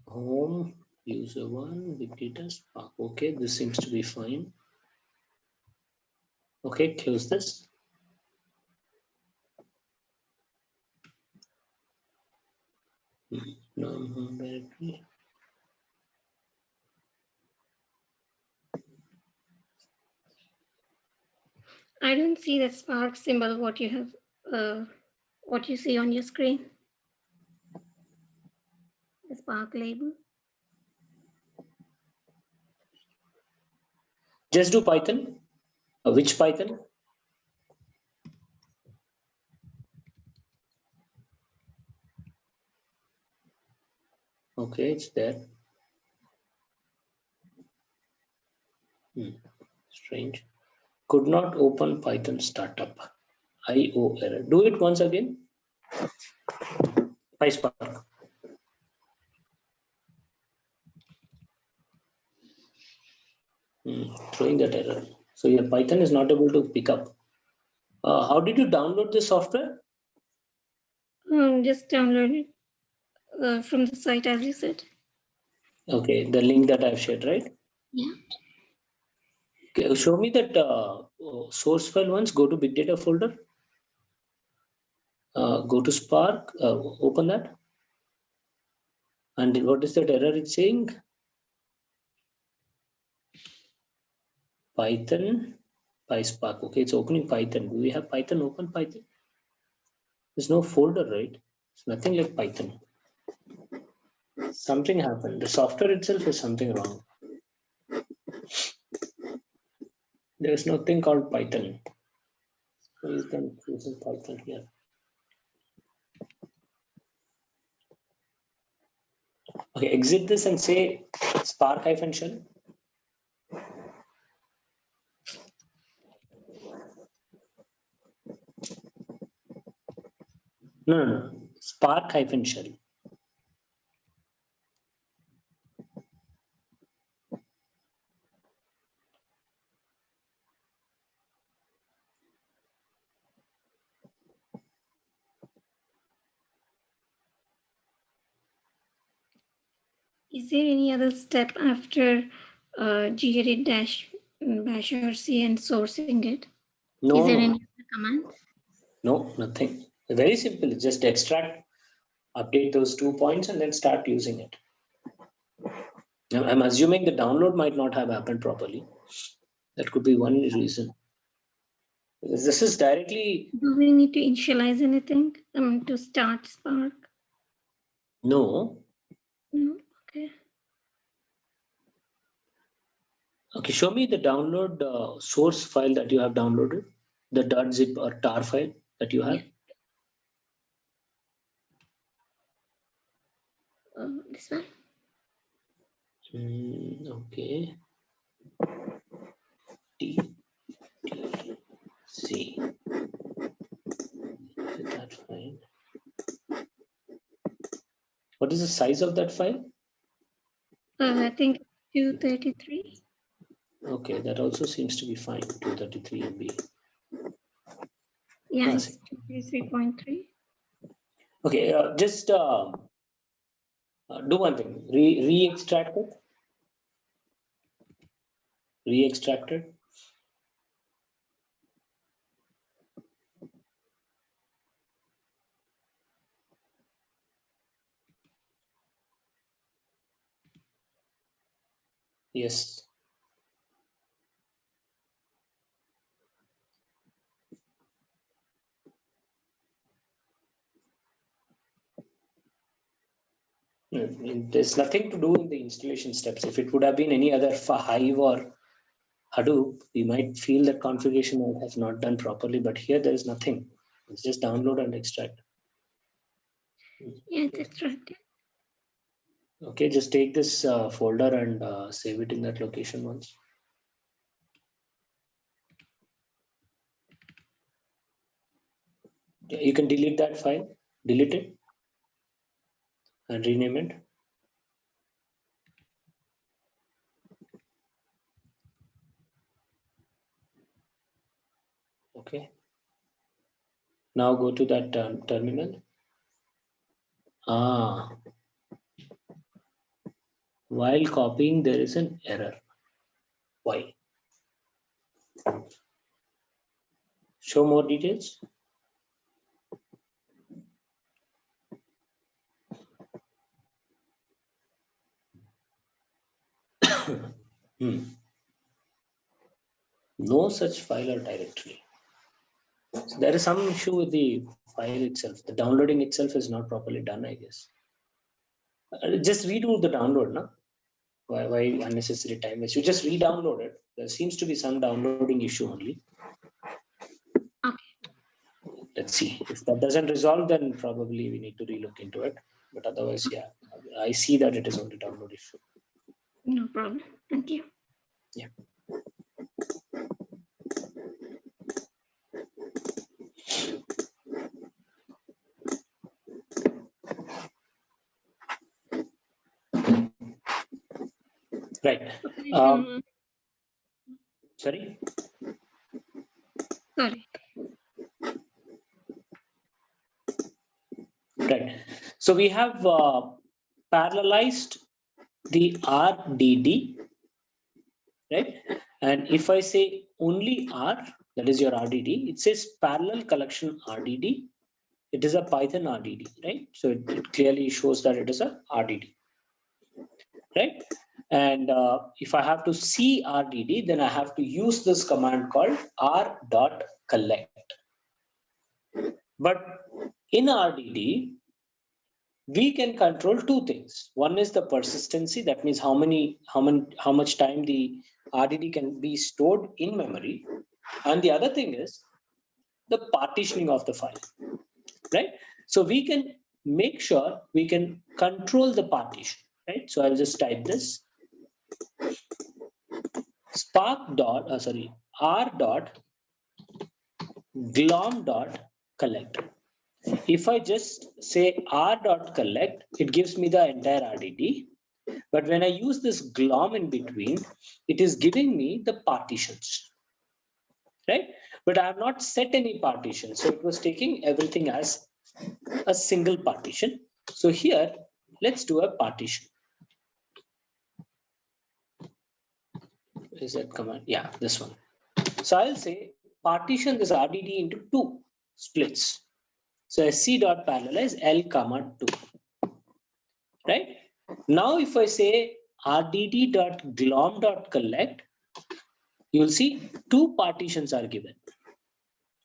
Home, user one, big data, Spark. Okay, this seems to be fine. Okay, close this. Non-home directory. I don't see the Spark symbol, what you have, what you see on your screen. The Spark label. Just do Python. Which Python? Okay, it's there. Strange. Could not open Python startup. IO error. Do it once again. PySpark. Throwing that error. So your Python is not able to pick up. How did you download the software? Just download it from the site, as you said. Okay, the link that I've shared, right? Yeah. Okay, show me that source file once. Go to big data folder. Go to Spark. Open that. And what is that error it's saying? Python, PySpark. Okay, it's opening Python. Do we have Python? Open Python. There's no folder, right? It's nothing like Python. Something happened. The software itself is something wrong. There's nothing called Python. Please then choose Python here. Okay, exit this and say Spark-shell. No. Spark-shell. Is there any other step after gedit dash bash rc and sourcing it? No, Is there no. any other commands? No, nothing. Very simple. Just extract, update those 2 points, and then start using it. Now, I'm assuming the download might not have happened properly. That could be one reason. This is directly. Do we need to initialize anything to start Spark? No. No. Okay. Okay, show me the download source file that you have downloaded, the .zip or tar file that you have. Yeah. This one. Okay. C. That file. What is the size of that file? I think 233. Okay, that also seems to be fine. 233 MB. Yeah, it's 233.3. Okay, just do one thing. Re-extract it. Re-extract it. Yes. There's nothing to do in the installation steps. If it would have been any other Hive or Hadoop, we might feel that configuration might have not done properly, but here there is nothing. It's just download and extract. Yeah, it's extracted. Okay, just take this folder and save it in that location once. You can delete that file, delete it, and rename it. Okay. Now go to that terminal. While copying, there is an error. Why? Show more details. No such file or directory. So there is some issue with the file itself. The downloading itself is not properly done, I guess. Just redo the download, no? Why unnecessary time waste? You just re-download it. There seems to be some downloading issue only. Okay. Let's see. If that doesn't resolve, then probably we need to relook into it. But otherwise, yeah, I see that it is only download issue. No problem. Thank you. Yeah. Right. Sorry. Sorry. Right. So we have parallelized the RDD, right? And if I say only R, that is your RDD, it says parallel collection RDD. It is a Python RDD, right? So it clearly shows that it is a RDD, right? And if I have to see RDD, then I have to use this command called r.collect. But in RDD, we can control two things. One is the persistency. That means how much time the RDD can be stored in memory. And the other thing is the partitioning of the file, right? So we can make sure we can control the partition, right? So I'll just type this r.glom.collect. If I just say r.collect, it gives me the entire RDD. But when I use this glom in between, it is giving me the partitions, right? But I have not set any partition. So it was taking everything as a single partition. So here, let's do a partition. Is that command? Yeah, this one. So I'll say partition this RDD into two splits. So sc.parallelize L comma 2, right? Now if I say rdd.glom.collect, you'll see two partitions are given.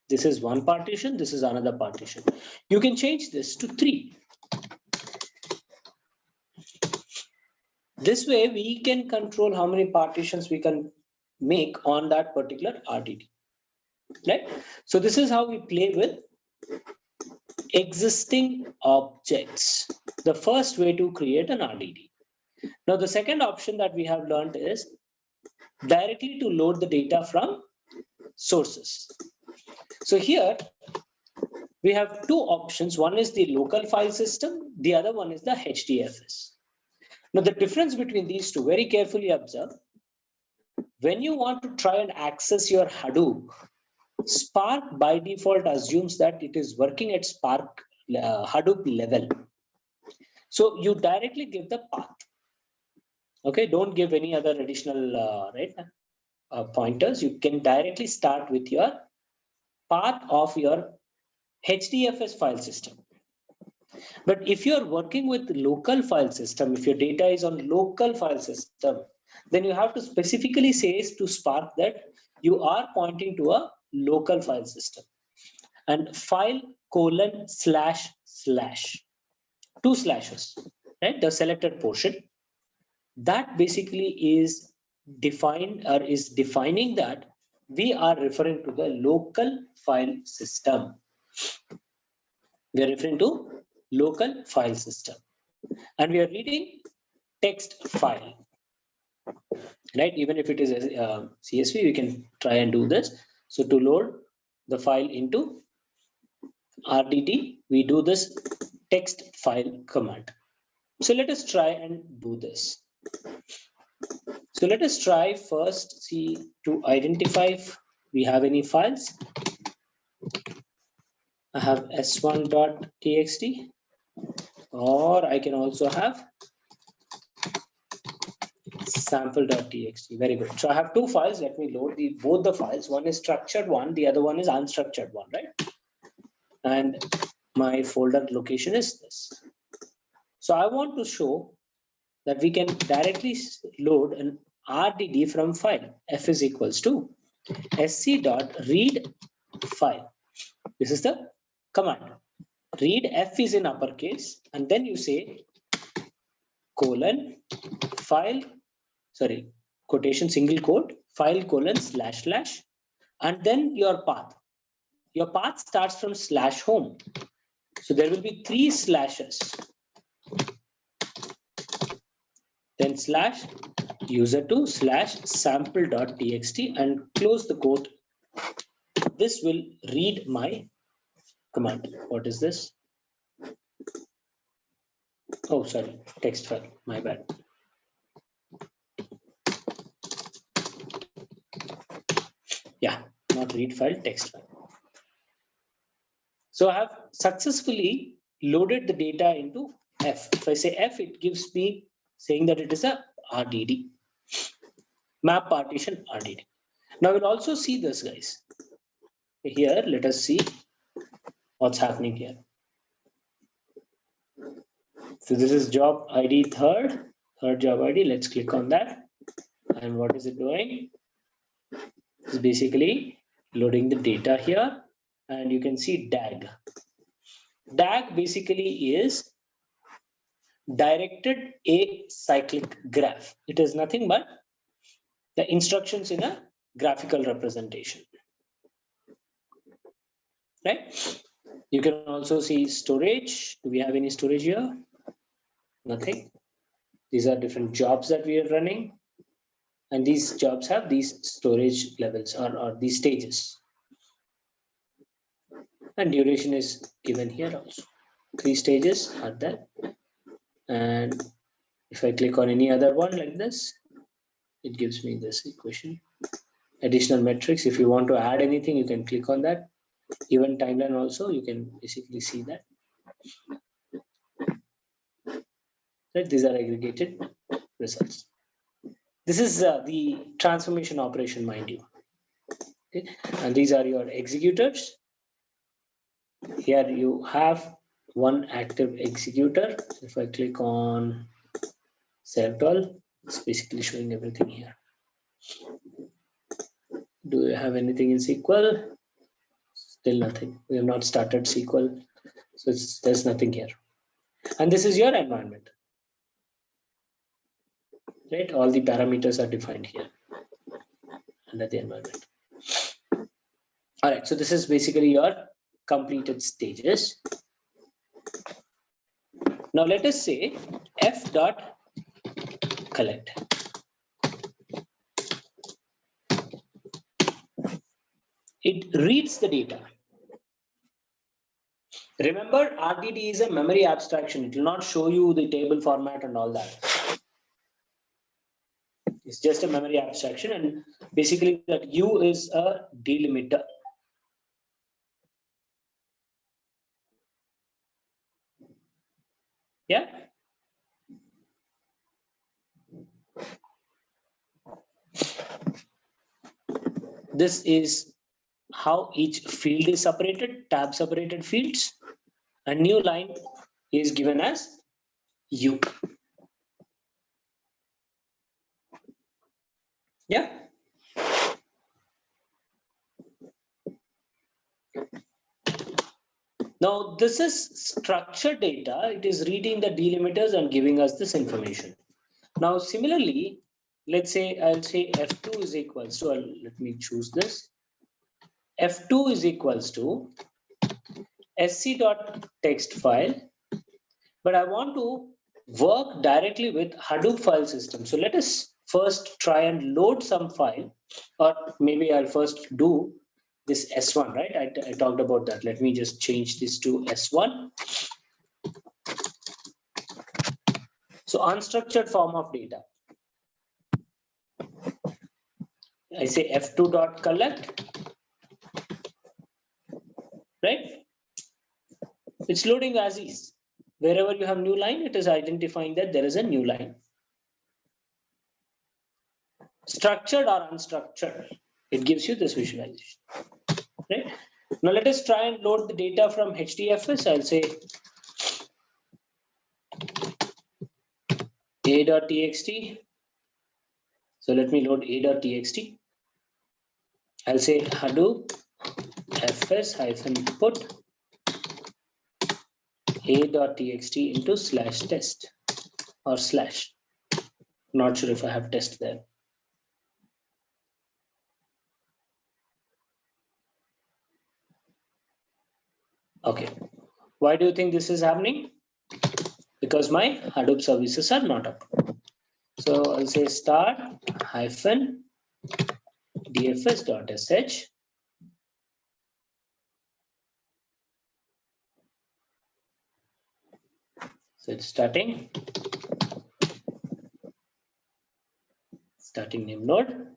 This is one partition, this is another partition. You can change this to 3. This way we can control how many partitions we can make on that particular RDD, right? So this is how we play with existing objects. The first way to create an RDD. Now the second option that we have learned is directly to load the data from sources. So here we have two options. One is the local file system. The other one is the HDFS. Now the difference between these two, very carefully observe. When you want to try and access your Hadoop, Spark by default assumes that it is working at Spark Hadoop level. So you directly give the path. Okay, don't give any other additional pointers. You can directly start with your path of your HDFS file system. But if you're working with local file system, if your data is on local file system, then you have to specifically say to Spark that you are pointing to a local file system and file : / 2 slashes, right? The selected portion that basically is defined or is defining that we are referring to the local file system. We are referring to local file system and we are reading text file, right? Even if it is a CSV, we can try and do this. So to load the file into RDD, we do this text file command. So let us try and do this. So let us try first see to identify if we have any files. I have s1.txt, or I can also have sample.txt. Very good. So I have two files. Let me load both the files. One is structured one, the other one is unstructured one, right? And my folder location is this. So I want to show that we can directly load an RDD from file. F is equals to sc.read file. This is the command. Read, F is in uppercase, and then you say colon file, sorry, quotation single quote, file colon slash slash, and then your path. Your path starts from slash home. So there will be 3 slashes. Then slash user2 slash sample.txt and close the quote. This will read my command. What is this? Oh, sorry, text file, my bad. Yeah, not read file, text file. So I have successfully loaded the data into F. If I say F, it gives me saying that it is a RDD, map partition RDD. Now we'll also see this, guys. Here, let us see what's happening here. So this is job ID third job ID. Let's click on that. And what is it doing? It's basically loading the data here. And you can see DAG. DAG basically is directed acyclic graph. It is nothing but the instructions in a graphical representation. Right? You can also see storage. Do we have any storage here? Nothing. These are different jobs that we are running. And these jobs have these storage levels or these stages. And duration is given here also. 3 stages are there. And if I click on any other one like this, it gives me this equation. Additional metrics. If you want to add anything, you can click on that. Even timeline also, you can basically see that. Right? These are aggregated results. This is the transformation operation, mind you. Okay? And these are your executors. Here you have one active executor. If I click on save all, it's basically showing everything here. Do you have anything in SQL? Still nothing. We have not started SQL, so there's nothing here. And this is your environment. Right? All the parameters are defined here under the environment. All right, so this is basically your completed stages. Now let us say f.collect. It reads the data. Remember, RDD is a memory abstraction. It will not show you the table format and all that. It's just a memory abstraction, and basically that U is a delimiter. Yeah. This is how each field is separated, tab separated fields. A new line is given as U. Yeah. Now this is structured data. It is reading the delimiters and giving us this information. Now similarly, let's say I'll say F2 is equals to, let me choose this. F2 is equals to sc.text file, but I want to work directly with Hadoop file system. So let us first try and load some file, or maybe I'll first do this S1, right? I talked about that. Let me just change this to S1. So unstructured form of data. I say f2.collect. right? It's loading as is. Wherever you have new line, it is identifying that there is a new line. Structured or unstructured, it gives you this visualization, right? Now let us try and load the data from HDFS. I'll say a.txt. So let me load a.txt. I'll say Hadoop fs-put a.txt into /test or /. Not sure if I have test there. Okay. Why do you think this is happening? Because my Hadoop services are not up. So I'll say start -dfs.sh. So it's starting name node.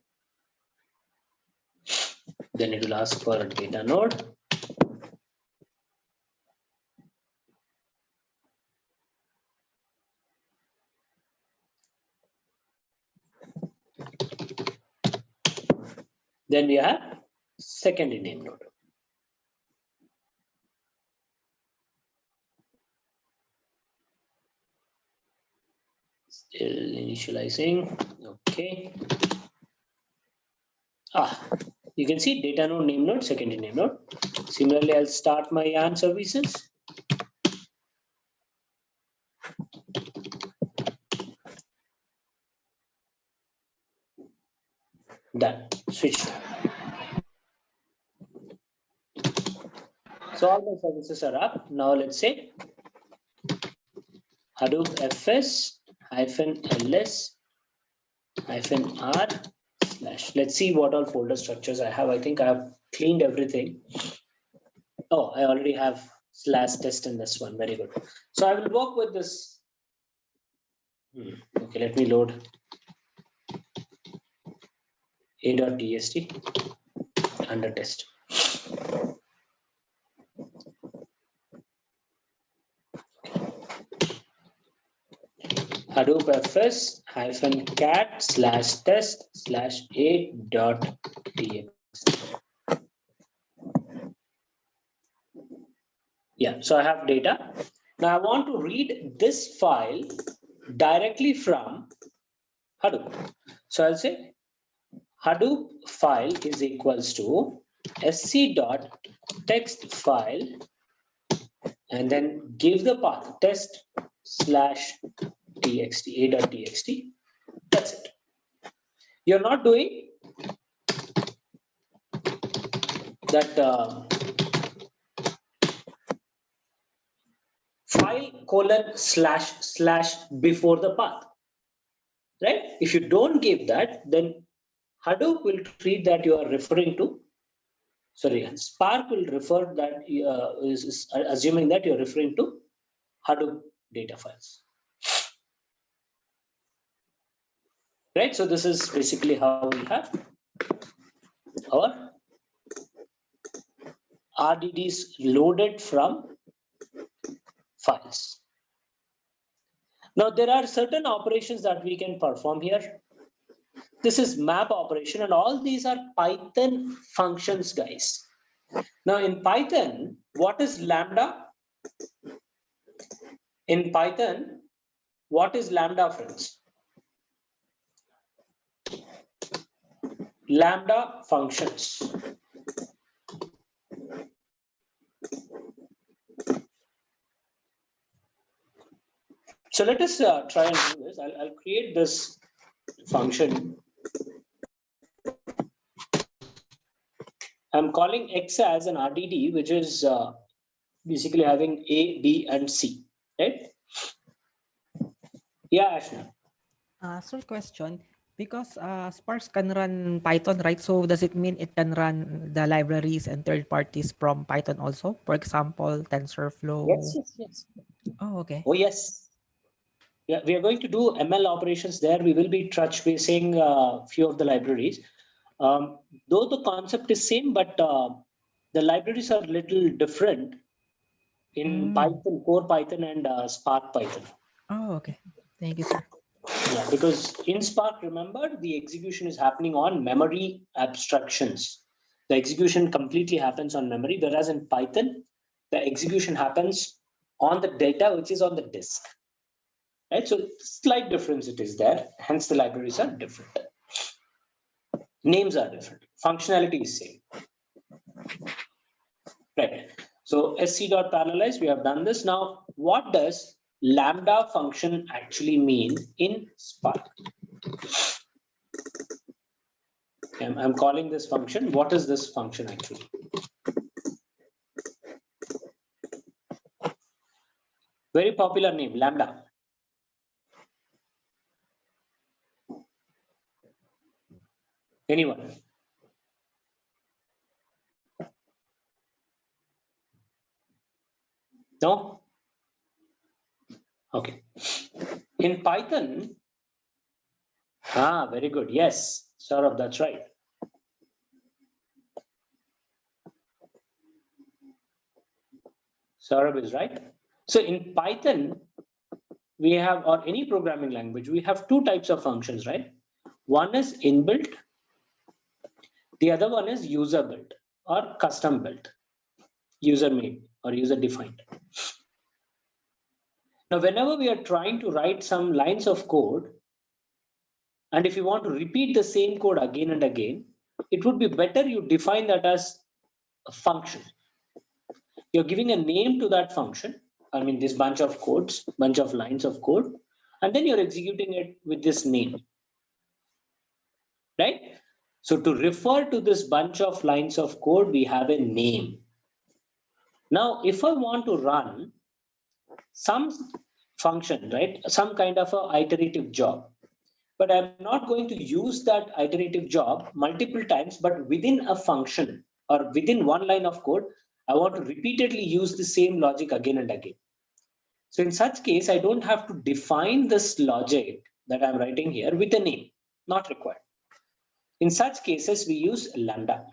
Then it will ask for a data node. Then we have secondary name node. Still initializing. Okay. You can see data node, name node, secondary name node. Similarly, I'll start my yarn services. Done. Switch. So all my services are up. Now let's say Hadoop fs-ls-r/. Let's see what all folder structures I have. I think I have cleaned everything. Oh, I already have /test in this one. Very good. So I will work with this. Okay, let me load a.txt under test. Hadoop fs-cat/test/a.txt. Yeah, so I have data. Now I want to read this file directly from Hadoop. So I'll say Hadoop file is equals to sc.text file and then give the path test/txt, a.txt. That's it. You're not doing that file:// before the path, right? If you don't give that, then Hadoop will treat that you are referring to, Spark will refer that is assuming that you're referring to Hadoop data files, right? So this is basically how we have our RDDs loaded from files. Now there are certain operations that we can perform here. This is map operation and all these are Python functions, guys. Now in Python, what is lambda? In Python, what is lambda, friends? Lambda functions. So let us try and do this. I'll create this function. I'm calling X as an RDD, which is basically having A, B, and C, right? Yeah, Ashna. Sir, question. Because Spark can run Python, right? So does it mean it can run the libraries and third parties from Python also? For example, TensorFlow. Yes. Oh, okay. Oh, yes. Yeah, we are going to do ML operations there. We will be touch basing a few of the libraries. Though the concept is same, but the libraries are a little different in Python, core Python and Spark Python. Oh, okay. Thank you, sir. Yeah, because in Spark, remember, the execution is happening on memory abstractions. The execution completely happens on memory, whereas in Python, the execution happens on the data which is on the disk. Right? So slight difference it is there, hence the libraries are different. Names are different. Functionality is same. Right. So sc.parallelize, we have done this. Now, what does lambda function actually mean in Spark? I'm calling this function. What is this function actually? Very popular name, lambda. Anyone? No? Okay. In Python, very good. Yes, Saurabh, that's right. Saurabh is right. So in Python, we have, or any programming language, we have two types of functions, right? One is inbuilt. The other one is user built or custom built, user made or user defined. Now, whenever we are trying to write some lines of code, and if you want to repeat the same code again and again, it would be better you define that as a function. You're giving a name to that function. I mean, this bunch of codes, bunch of lines of code, and then you're executing it with this name, right? So to refer to this bunch of lines of code, we have a name. Now, if I want to run some function, right, some kind of a iterative job, but I'm not going to use that iterative job multiple times, but within a function or within one line of code, I want to repeatedly use the same logic again and again. So in such case, I don't have to define this logic that I'm writing here with a name, not required. In such cases, we use lambda.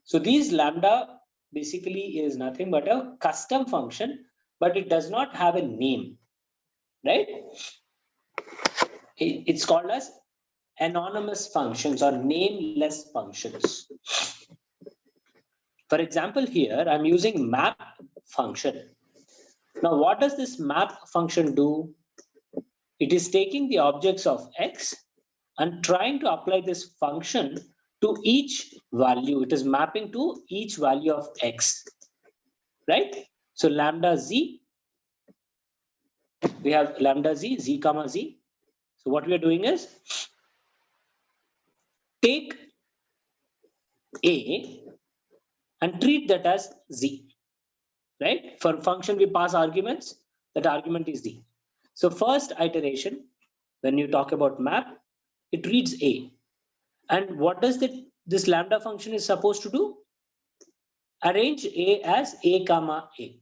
So these lambda basically is nothing but a custom function, but it does not have a name, right? It's called as anonymous functions or nameless functions. For example, here I'm using map function. Now, what does this map function do? It is taking the objects of x and trying to apply this function to each value. It is mapping to each value of x, right? So lambda z, we have lambda z comma z. So what we are doing is take a and treat that as z, right? For function we pass arguments, that argument is z. So first iteration, when you talk about map, it reads a. And what does this lambda function is supposed to do? Arrange a as a comma a.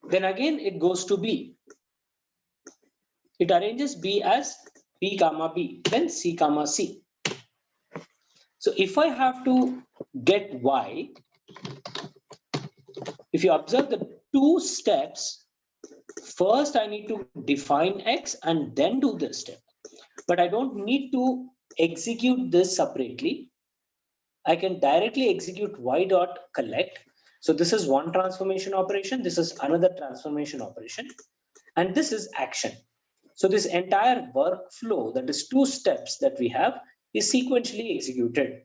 Then again it goes to b. It arranges b as b comma b, then c comma c. So if I have to get y, if you observe the two steps, first I need to define x and then do this step. But I don't need to execute this separately. I can directly execute y dot collect. So this is one transformation operation. This is another transformation operation. And this is action. So this entire workflow, that is two steps that we have, is sequentially executed.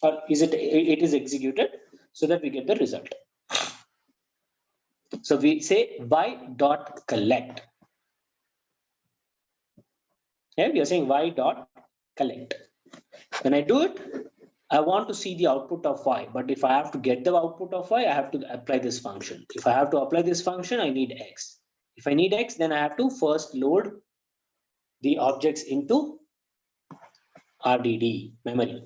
Or it is executed so that we get the result. So we say y dot collect. Yeah, we are saying y dot collect. When I do it, I want to see the output of y, but if I have to get the output of y, I have to apply this function. If I have to apply this function, I need x. If I need x, then I have to first load the objects into RDD, memory.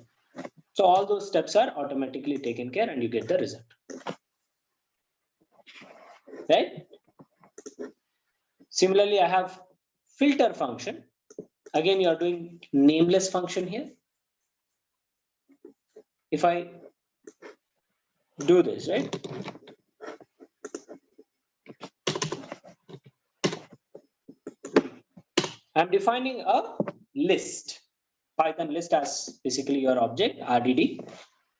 So all those steps are automatically taken care and you get the result. Right? Similarly, I have filter function. Again, you are doing nameless function here. If I do this, right? I'm defining a list. Python list as basically your object, RDD.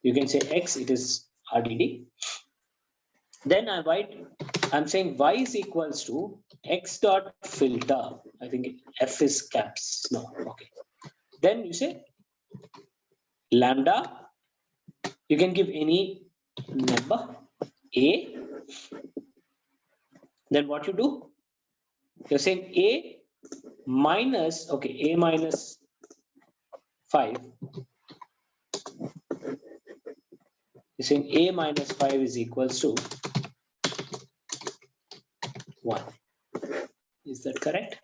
You can say X, it is RDD. Then I'm saying Y is equals to X dot filter. I think F is caps. No, okay. Then you say lambda. You can give any number, A. Then what you do? You're saying A minus, okay, A minus 5. You're saying A minus 5 is equals to 1. Is that correct?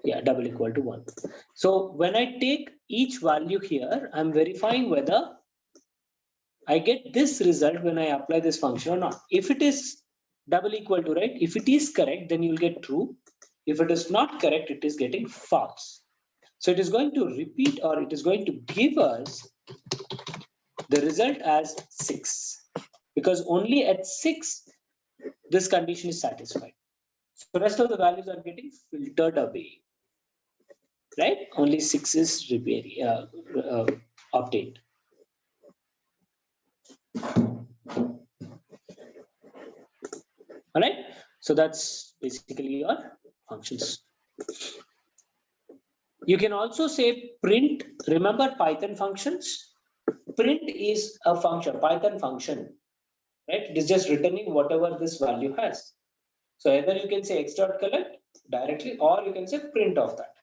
Yeah, double equal to 1. So when I take each value here, I'm verifying whether I get this result when I apply this function or not. If it is double equal to, right? If it is correct, then you'll get true. If it is not correct, it is getting false. So it is going to repeat, or it is going to give us the result as 6, because only at 6 this condition is satisfied. So the rest of the values are getting filtered away, right? Only 6 is obtained. All right, so that's basically your functions. You can also say print. Remember Python functions? Print is a function, Python function, right? It is just returning whatever this value has. So either you can say x.collect directly, or you can say print of that.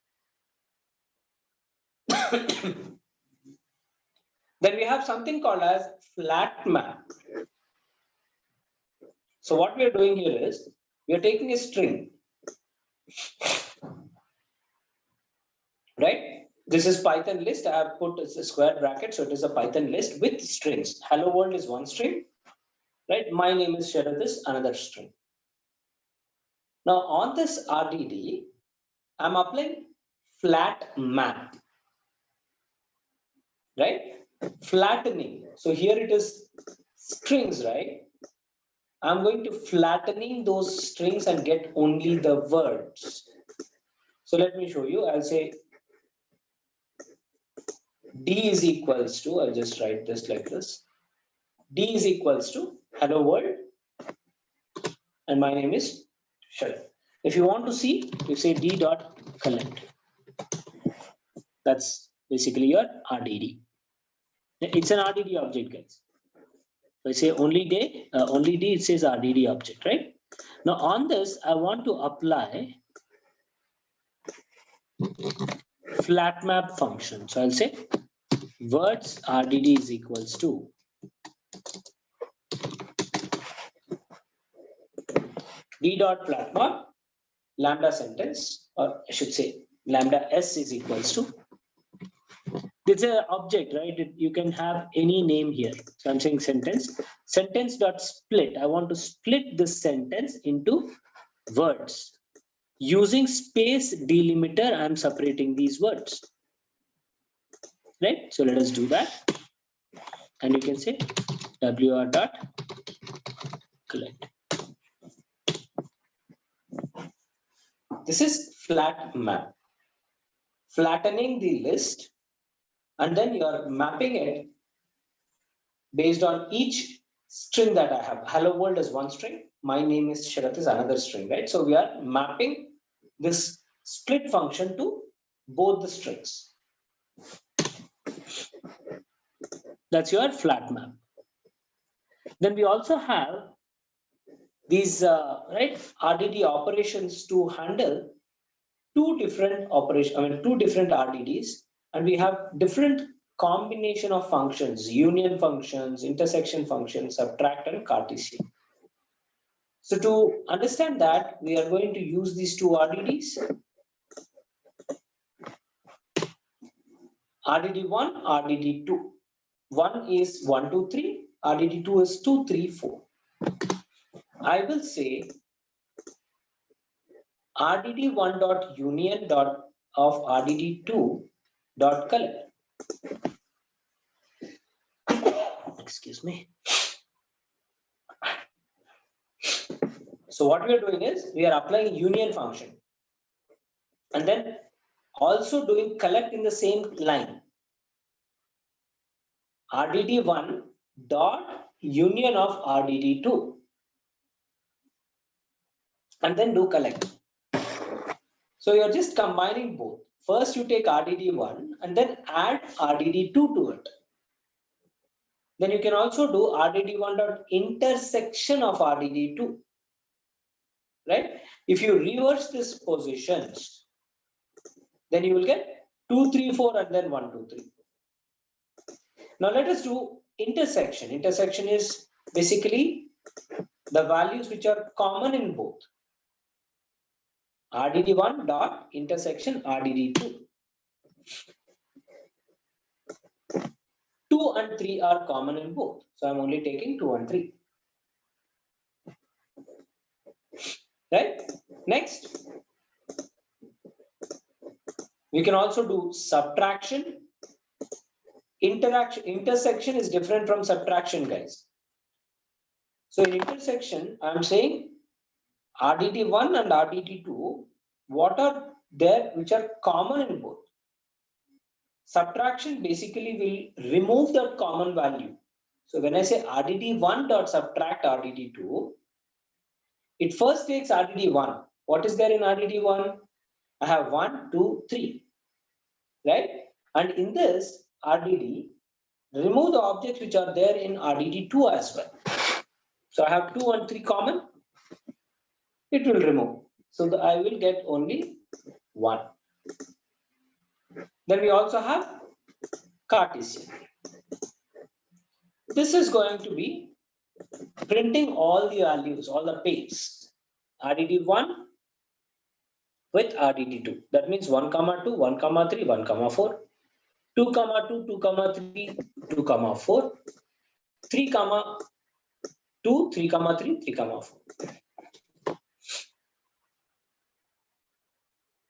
Then we have something called as flat map. So what we are doing here is we are taking a string, right? This is Python list. I have put a square bracket, so it is a Python list with strings. Hello world is one string, right? My name is Sharath is another string. Now on this RDD, I'm applying flat map, right? Flattening. So here it is strings, right? I'm going to flattening those strings and get only the words. So let me show you. I'll say D is equals to, I'll just write this like this. D is equals to hello world. And my name is Sharif. If you want to see, you say D dot collect. That's basically your RDD. It's an RDD object, guys. So I say only D, it says RDD object, right? Now on this, I want to apply flat map function. So I'll say words RDD is equals to D dot flat map lambda sentence, or I should say lambda S is equals to. It's an object, right? You can have any name here. So I'm saying sentence dot split. I want to split this sentence into words. Using space delimiter, I'm separating these words. Right? So let us do that. And you can say WR dot collect. This is flat map. Flattening the list, and then you are mapping it based on each string that I have. Hello world is one string. My name is Sharath is another string, right? So we are mapping this split function to both the strings. That's your flat map. Then we also have these right RDD operations to handle two different RDDs, and we have different combination of functions: union functions, intersection functions, subtract, and Cartesian. So to understand that, we are going to use these two RDDs. RDD1, RDD2. 1 is 1, 2, 3. RDD2 is 2, 3, 4. I will say RDD1 dot union dot of RDD2 dot collect. Excuse me. So what we are doing is we are applying union function and then also doing collect in the same line. RDD1 dot union of RDD2 and then do collect. So you're just combining both. First you take RDD1 and then add RDD2 to it. Then you can also do RDD1 dot intersection of RDD2. Right? If you reverse this positions, then you will get 2, 3, 4 and then 1, 2, 3. Now let us do intersection. Intersection is basically the values which are common in both. RDD1 dot intersection RDD2. 2 and 3 are common in both. So I'm only taking 2 and 3. Right? Next, we can also do subtraction. Intersection is different from subtraction, guys. So in intersection, I'm saying RDD1 and RDD2, what are there which are common in both? Subtraction basically will remove that common value. So when I say RDD1 dot subtract RDD2, it first takes RDD1. What is there in RDD1? I have 1, 2, 3, right? And in this RDD, remove the objects which are there in RDD2 as well. So I have 2 and 3 common. It will remove. So I will get only 1. Then we also have Cartesian. This is going to be printing all the values, all the pace. RDD1 with RDD2. That means 1, 2, 1, 3, 1, 4. 2, 2, 2, 3, 2, 4. 3, 2, 3, 3, 3, 4.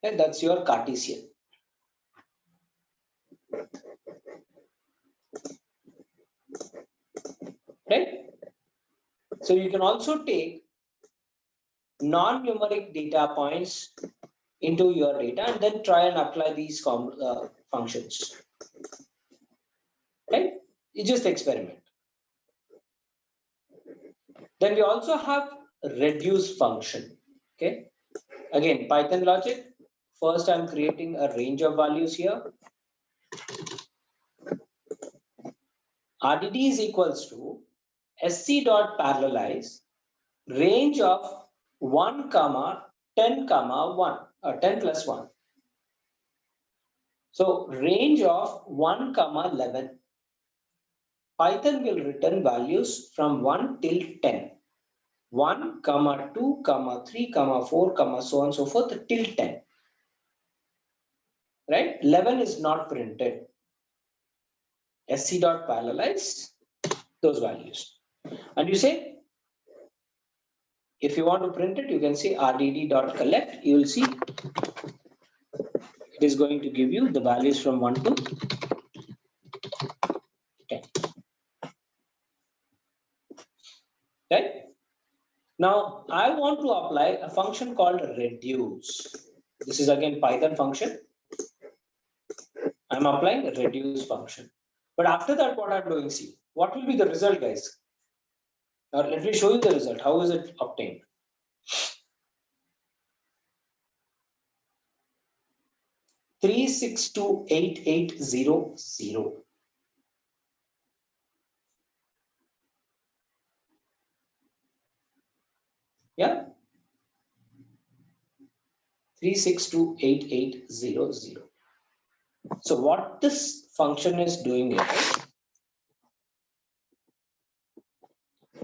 And that's your Cartesian. Right? So you can also take non-numeric data points into your data and then try and apply these functions. Right? You just experiment. Then we also have reduce function. Okay. Again, Python logic. First, I'm creating a range of values here. RDD is equals to sc dot parallelize range of 1, 10, 1, or 10 plus 1. So range of 1, 11. Python will return values from 1 till 10. 1, 2, 3, 4, so on and so forth till 10. Right? 11 is not printed. Sc dot parallelize those values. And you say, if you want to print it, you can say rdd dot collect. You will see it is going to give you the values from 1 to 10. Right? Now, I want to apply a function called reduce. This is again Python function. I'm applying a reduce function. But after that, what I'm doing, see, what will be the result, guys? Now, let me show you the result. How is it obtained? Three 3628800. Yeah. 3628800. So what this function is doing is,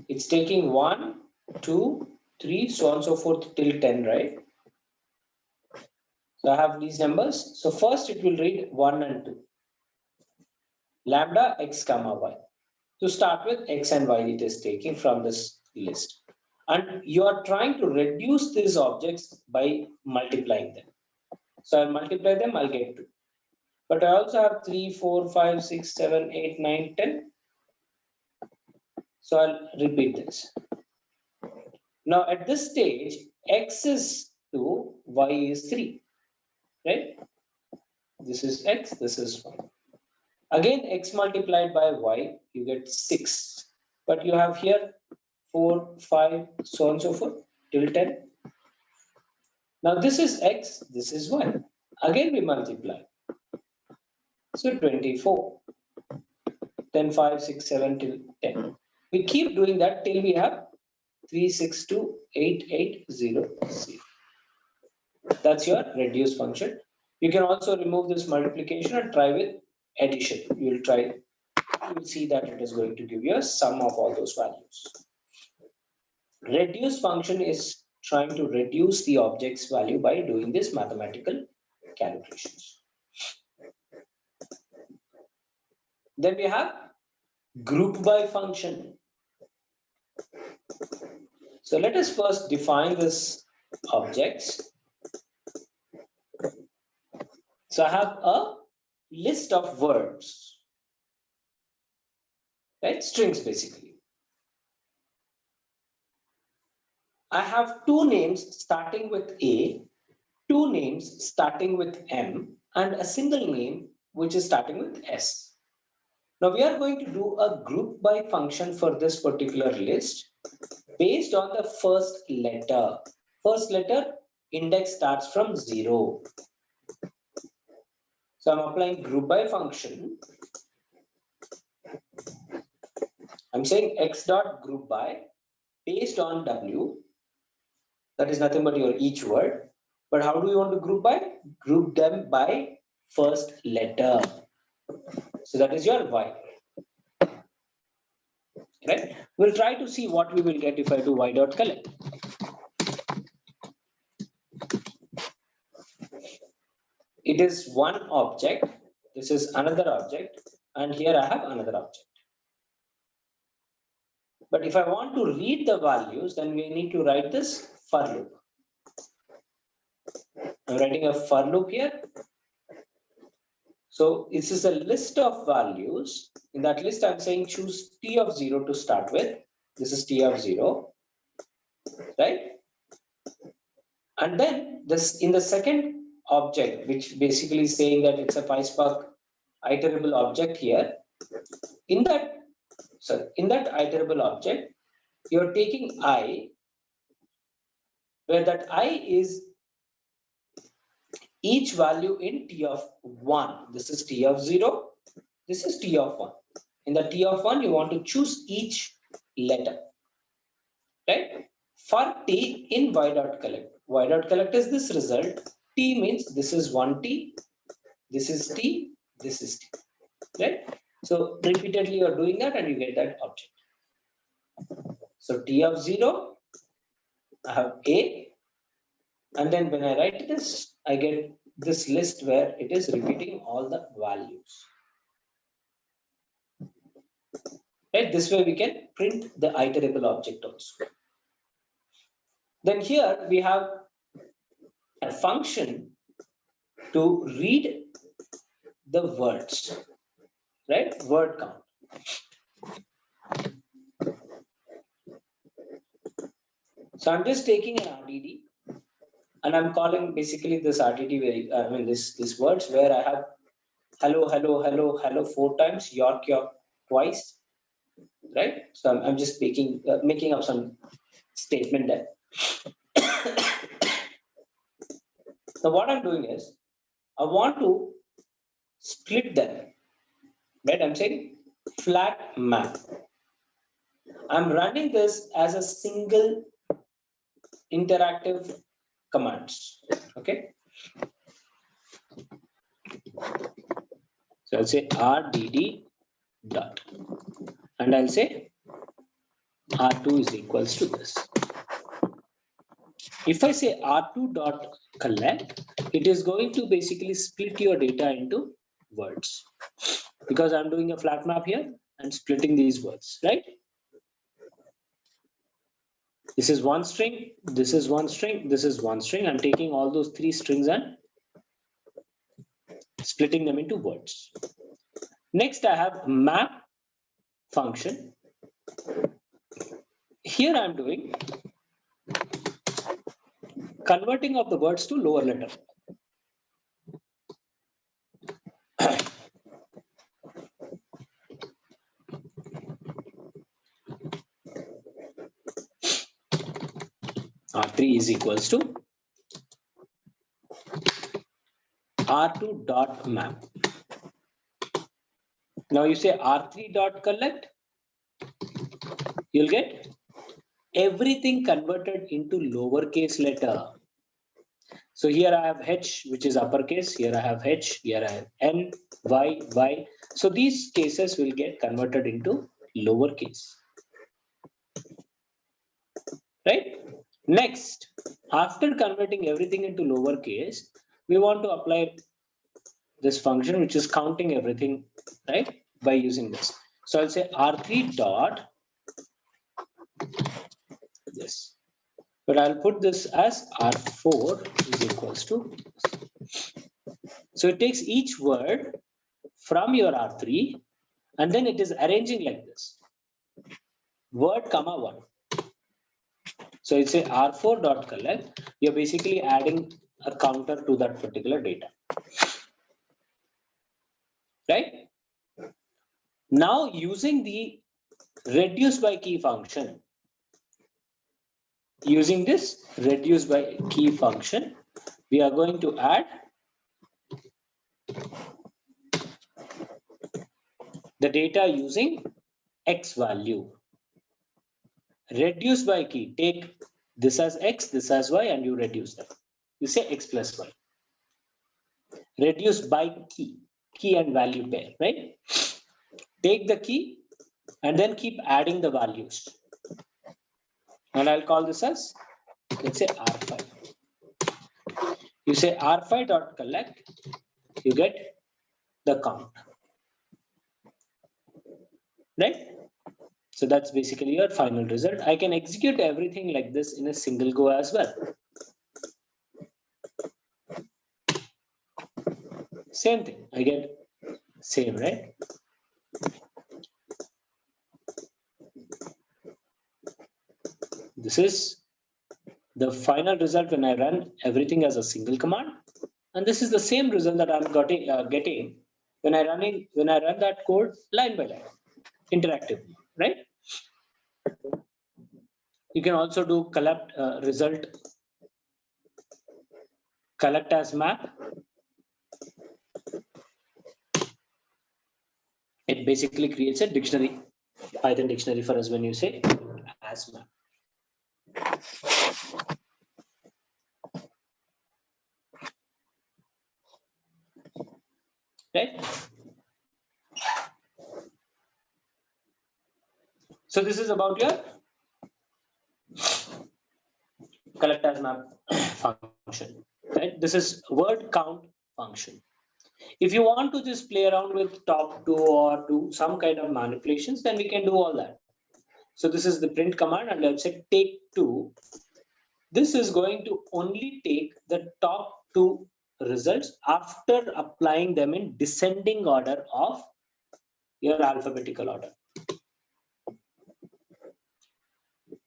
it's taking 1, 2, 3, so on and so forth till 10, right? So I have these numbers. So first it will read 1 and 2. Lambda x comma y. To start with, x and y it is taking from this list. And you are trying to reduce these objects by multiplying them. So I'll multiply them, I'll get 2. But I also have 3, 4, 5, 6, 7, 8, 9, 10. So I'll repeat this. Now at this stage, x is 2, y is 3, right? This is x, this is y. Again, x multiplied by y, you get 6. But you have here 4, 5, so on and so forth, till 10. Now this is x, this is y. Again we multiply. So 24. 10, 5, 6, 7 till 10. We keep doing that till we have 3, 6, 2, 8, 8, 0, 0. That's your reduce function. You can also remove this multiplication and try with addition. You will see that it is going to give you a sum of all those values. Reduce function is trying to reduce the object's value by doing this mathematical calculations. Then we have group by function. So let us first define this objects. So I have a list of words, right? Strings basically. I have two names starting with A, two names starting with M, and a single name which is starting with S. Now we are going to do a group by function for this particular list based on the first letter. First letter index starts from 0. So I'm applying group by function. I'm saying x dot group by based on W. That is nothing but your each word. But how do you want to group by? Group them by first letter. So that is your y. Right? We'll try to see what we will get if I do y dot collect. It is one object. This is another object. And here I have another object. But if I want to read the values, then we need to write this for loop. I'm writing a for loop here. So this is a list of values. In that list, I'm saying choose t of 0 to start with. This is t of 0, right? And then this in the second object, which basically is saying that it's a PySpark iterable object here. In that iterable object, you're taking I, where that I is each value in t of 1. This is t of 0. This is t of 1. In the t of 1, you want to choose each letter, right? For t in y dot collect. Y dot collect is this result. T means this is 1t, this is t, this is t, right? So repeatedly you're doing that and you get that object. So t of 0, I have a, and then when I write this, I get this list where it is repeating all the values. Right? This way we can print the iterable object also. Then here we have a function to read the words, right? Word count. So I'm just taking an RDD and I'm calling basically this RDD where this words where I have hello, hello, hello, hello 4 times, York, York twice, right? So I'm just making up some statement there. So what I'm doing is I want to split them, right? I'm saying flat map. I'm running this as a single interactive commands. Okay. So I'll say RDD dot, and I'll say R2 is equals to this. If I say R2 dot collect, it is going to basically split your data into words because I'm doing a flat map here and splitting these words, right? This is one string, this is one string, this is one string. I'm taking all those 3 strings and splitting them into words. Next, I have map function. Here I'm doing converting of the words to lower letter. R3 is equals to R2 dot map. Now you say R3 dot collect, you'll get everything converted into lowercase letter. So here I have H, which is uppercase. Here I have H. Here I have N, Y, Y. So these cases will get converted into lowercase. Right? Next, after converting everything into lowercase, we want to apply this function, which is counting everything, right? By using this. So I'll say R3 dot this. But I'll put this as R4 is equals to. So it takes each word from your R3 and then it is arranging like this. Word comma 1. So it's a R4 dot collect. You're basically adding a counter to that particular data. Right? Now using the reduce by key function, using this reduce by key function, we are going to add the data using X value. Reduce by key, take this as X, this as Y, and you reduce them. You say X plus Y. Reduce by key, key and value pair, right? Take the key and then keep adding the values. And I'll call this as, let's say R5. You say R5 dot collect, you get the count. Right? So that's basically your final result. I can execute everything like this in a single go as well. Same thing, I get same, right? This is the final result when I run everything as a single command. And this is the same result that I'm getting when I run that code line by line, interactive, right? You can also do collect result, collect as map. It basically creates a dictionary, Python dictionary for us when you say as map. Right? So this is about your collect as map function. Right? This is word count function. If you want to just play around with top 2 or do some kind of manipulations, then we can do all that. So this is the print command, and let's say take 2. This is going to only take the top 2 results after applying them in descending order of your alphabetical order.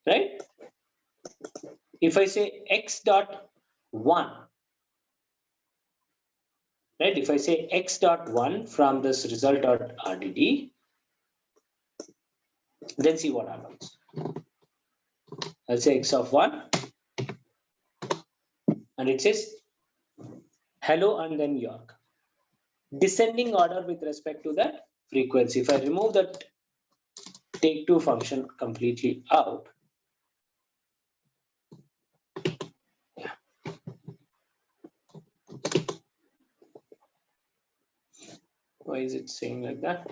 Right? If I say X dot 1, right? If I say X dot 1 from this result dot RDD, then see what happens. I'll say X of 1, and it says hello and then York. Descending order with respect to that frequency. If I remove that take 2 function completely out, why is it saying like that?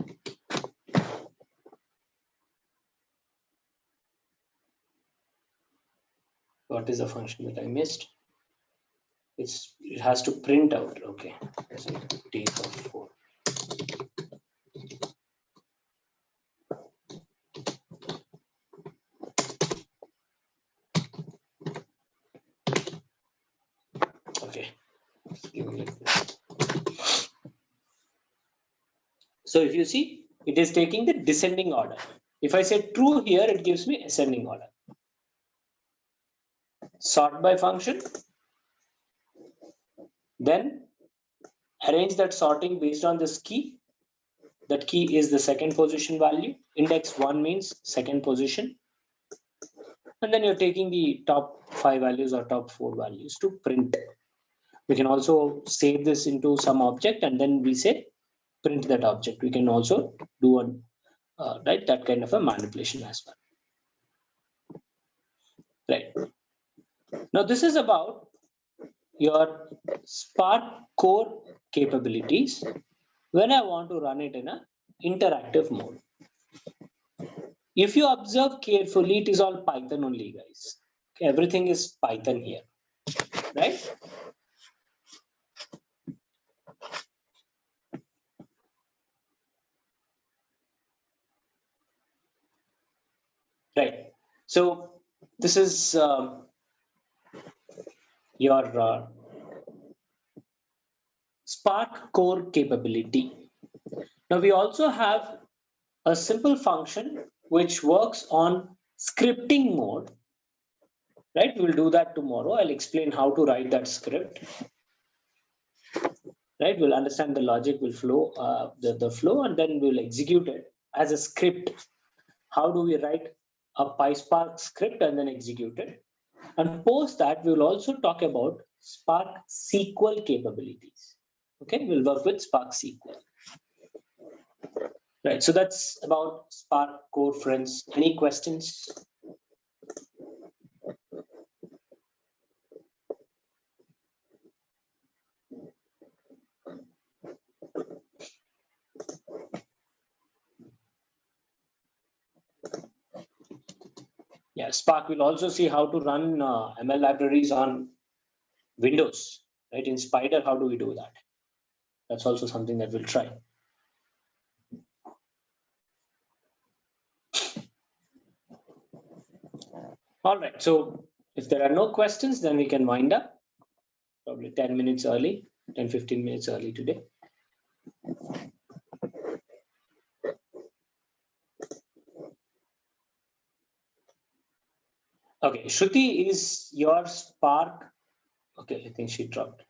What is the function that I missed? It has to print out. Okay, so take of 4. Okay, so if you see, it is taking the descending order. If I say true here, it gives me ascending order. Sort by function, Then arrange that sorting based on this key. That key is the second position value. Index 1 means second position. And then you're taking the top 5 values or top 4 values to print. We can also save this into some object and then we say print that object. We can also do right, that kind of a manipulation as well. Right. Now this is about your Spark core capabilities when I want to run it in an interactive mode. If you observe carefully, it is all Python only, guys. Everything is Python here, right? Right. So this is your Spark core capability. Now we also have a simple function which works on scripting mode. Right, we'll do that tomorrow. I'll explain how to write that script. Right, we'll understand the logic, will flow, the flow, and then we'll execute it as a script. How do we write a PySpark script and then execute it? And post that, we'll also talk about Spark SQL capabilities. Okay, we'll work with Spark SQL. Right, so that's about Spark core, friends. Any questions? Yeah, Spark will also see how to run ML libraries on Windows, right? In Spider, how do we do that? That's also something that we'll try. All right, so if there are no questions, then we can wind up. Probably 10 minutes early, 10, 15 minutes early today. Okay, Shruti, is your Spark? Okay, I think she dropped.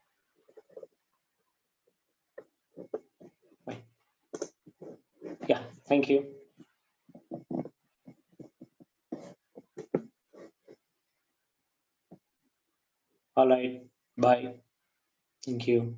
Fine. Yeah, thank you. All right, bye. Thank you.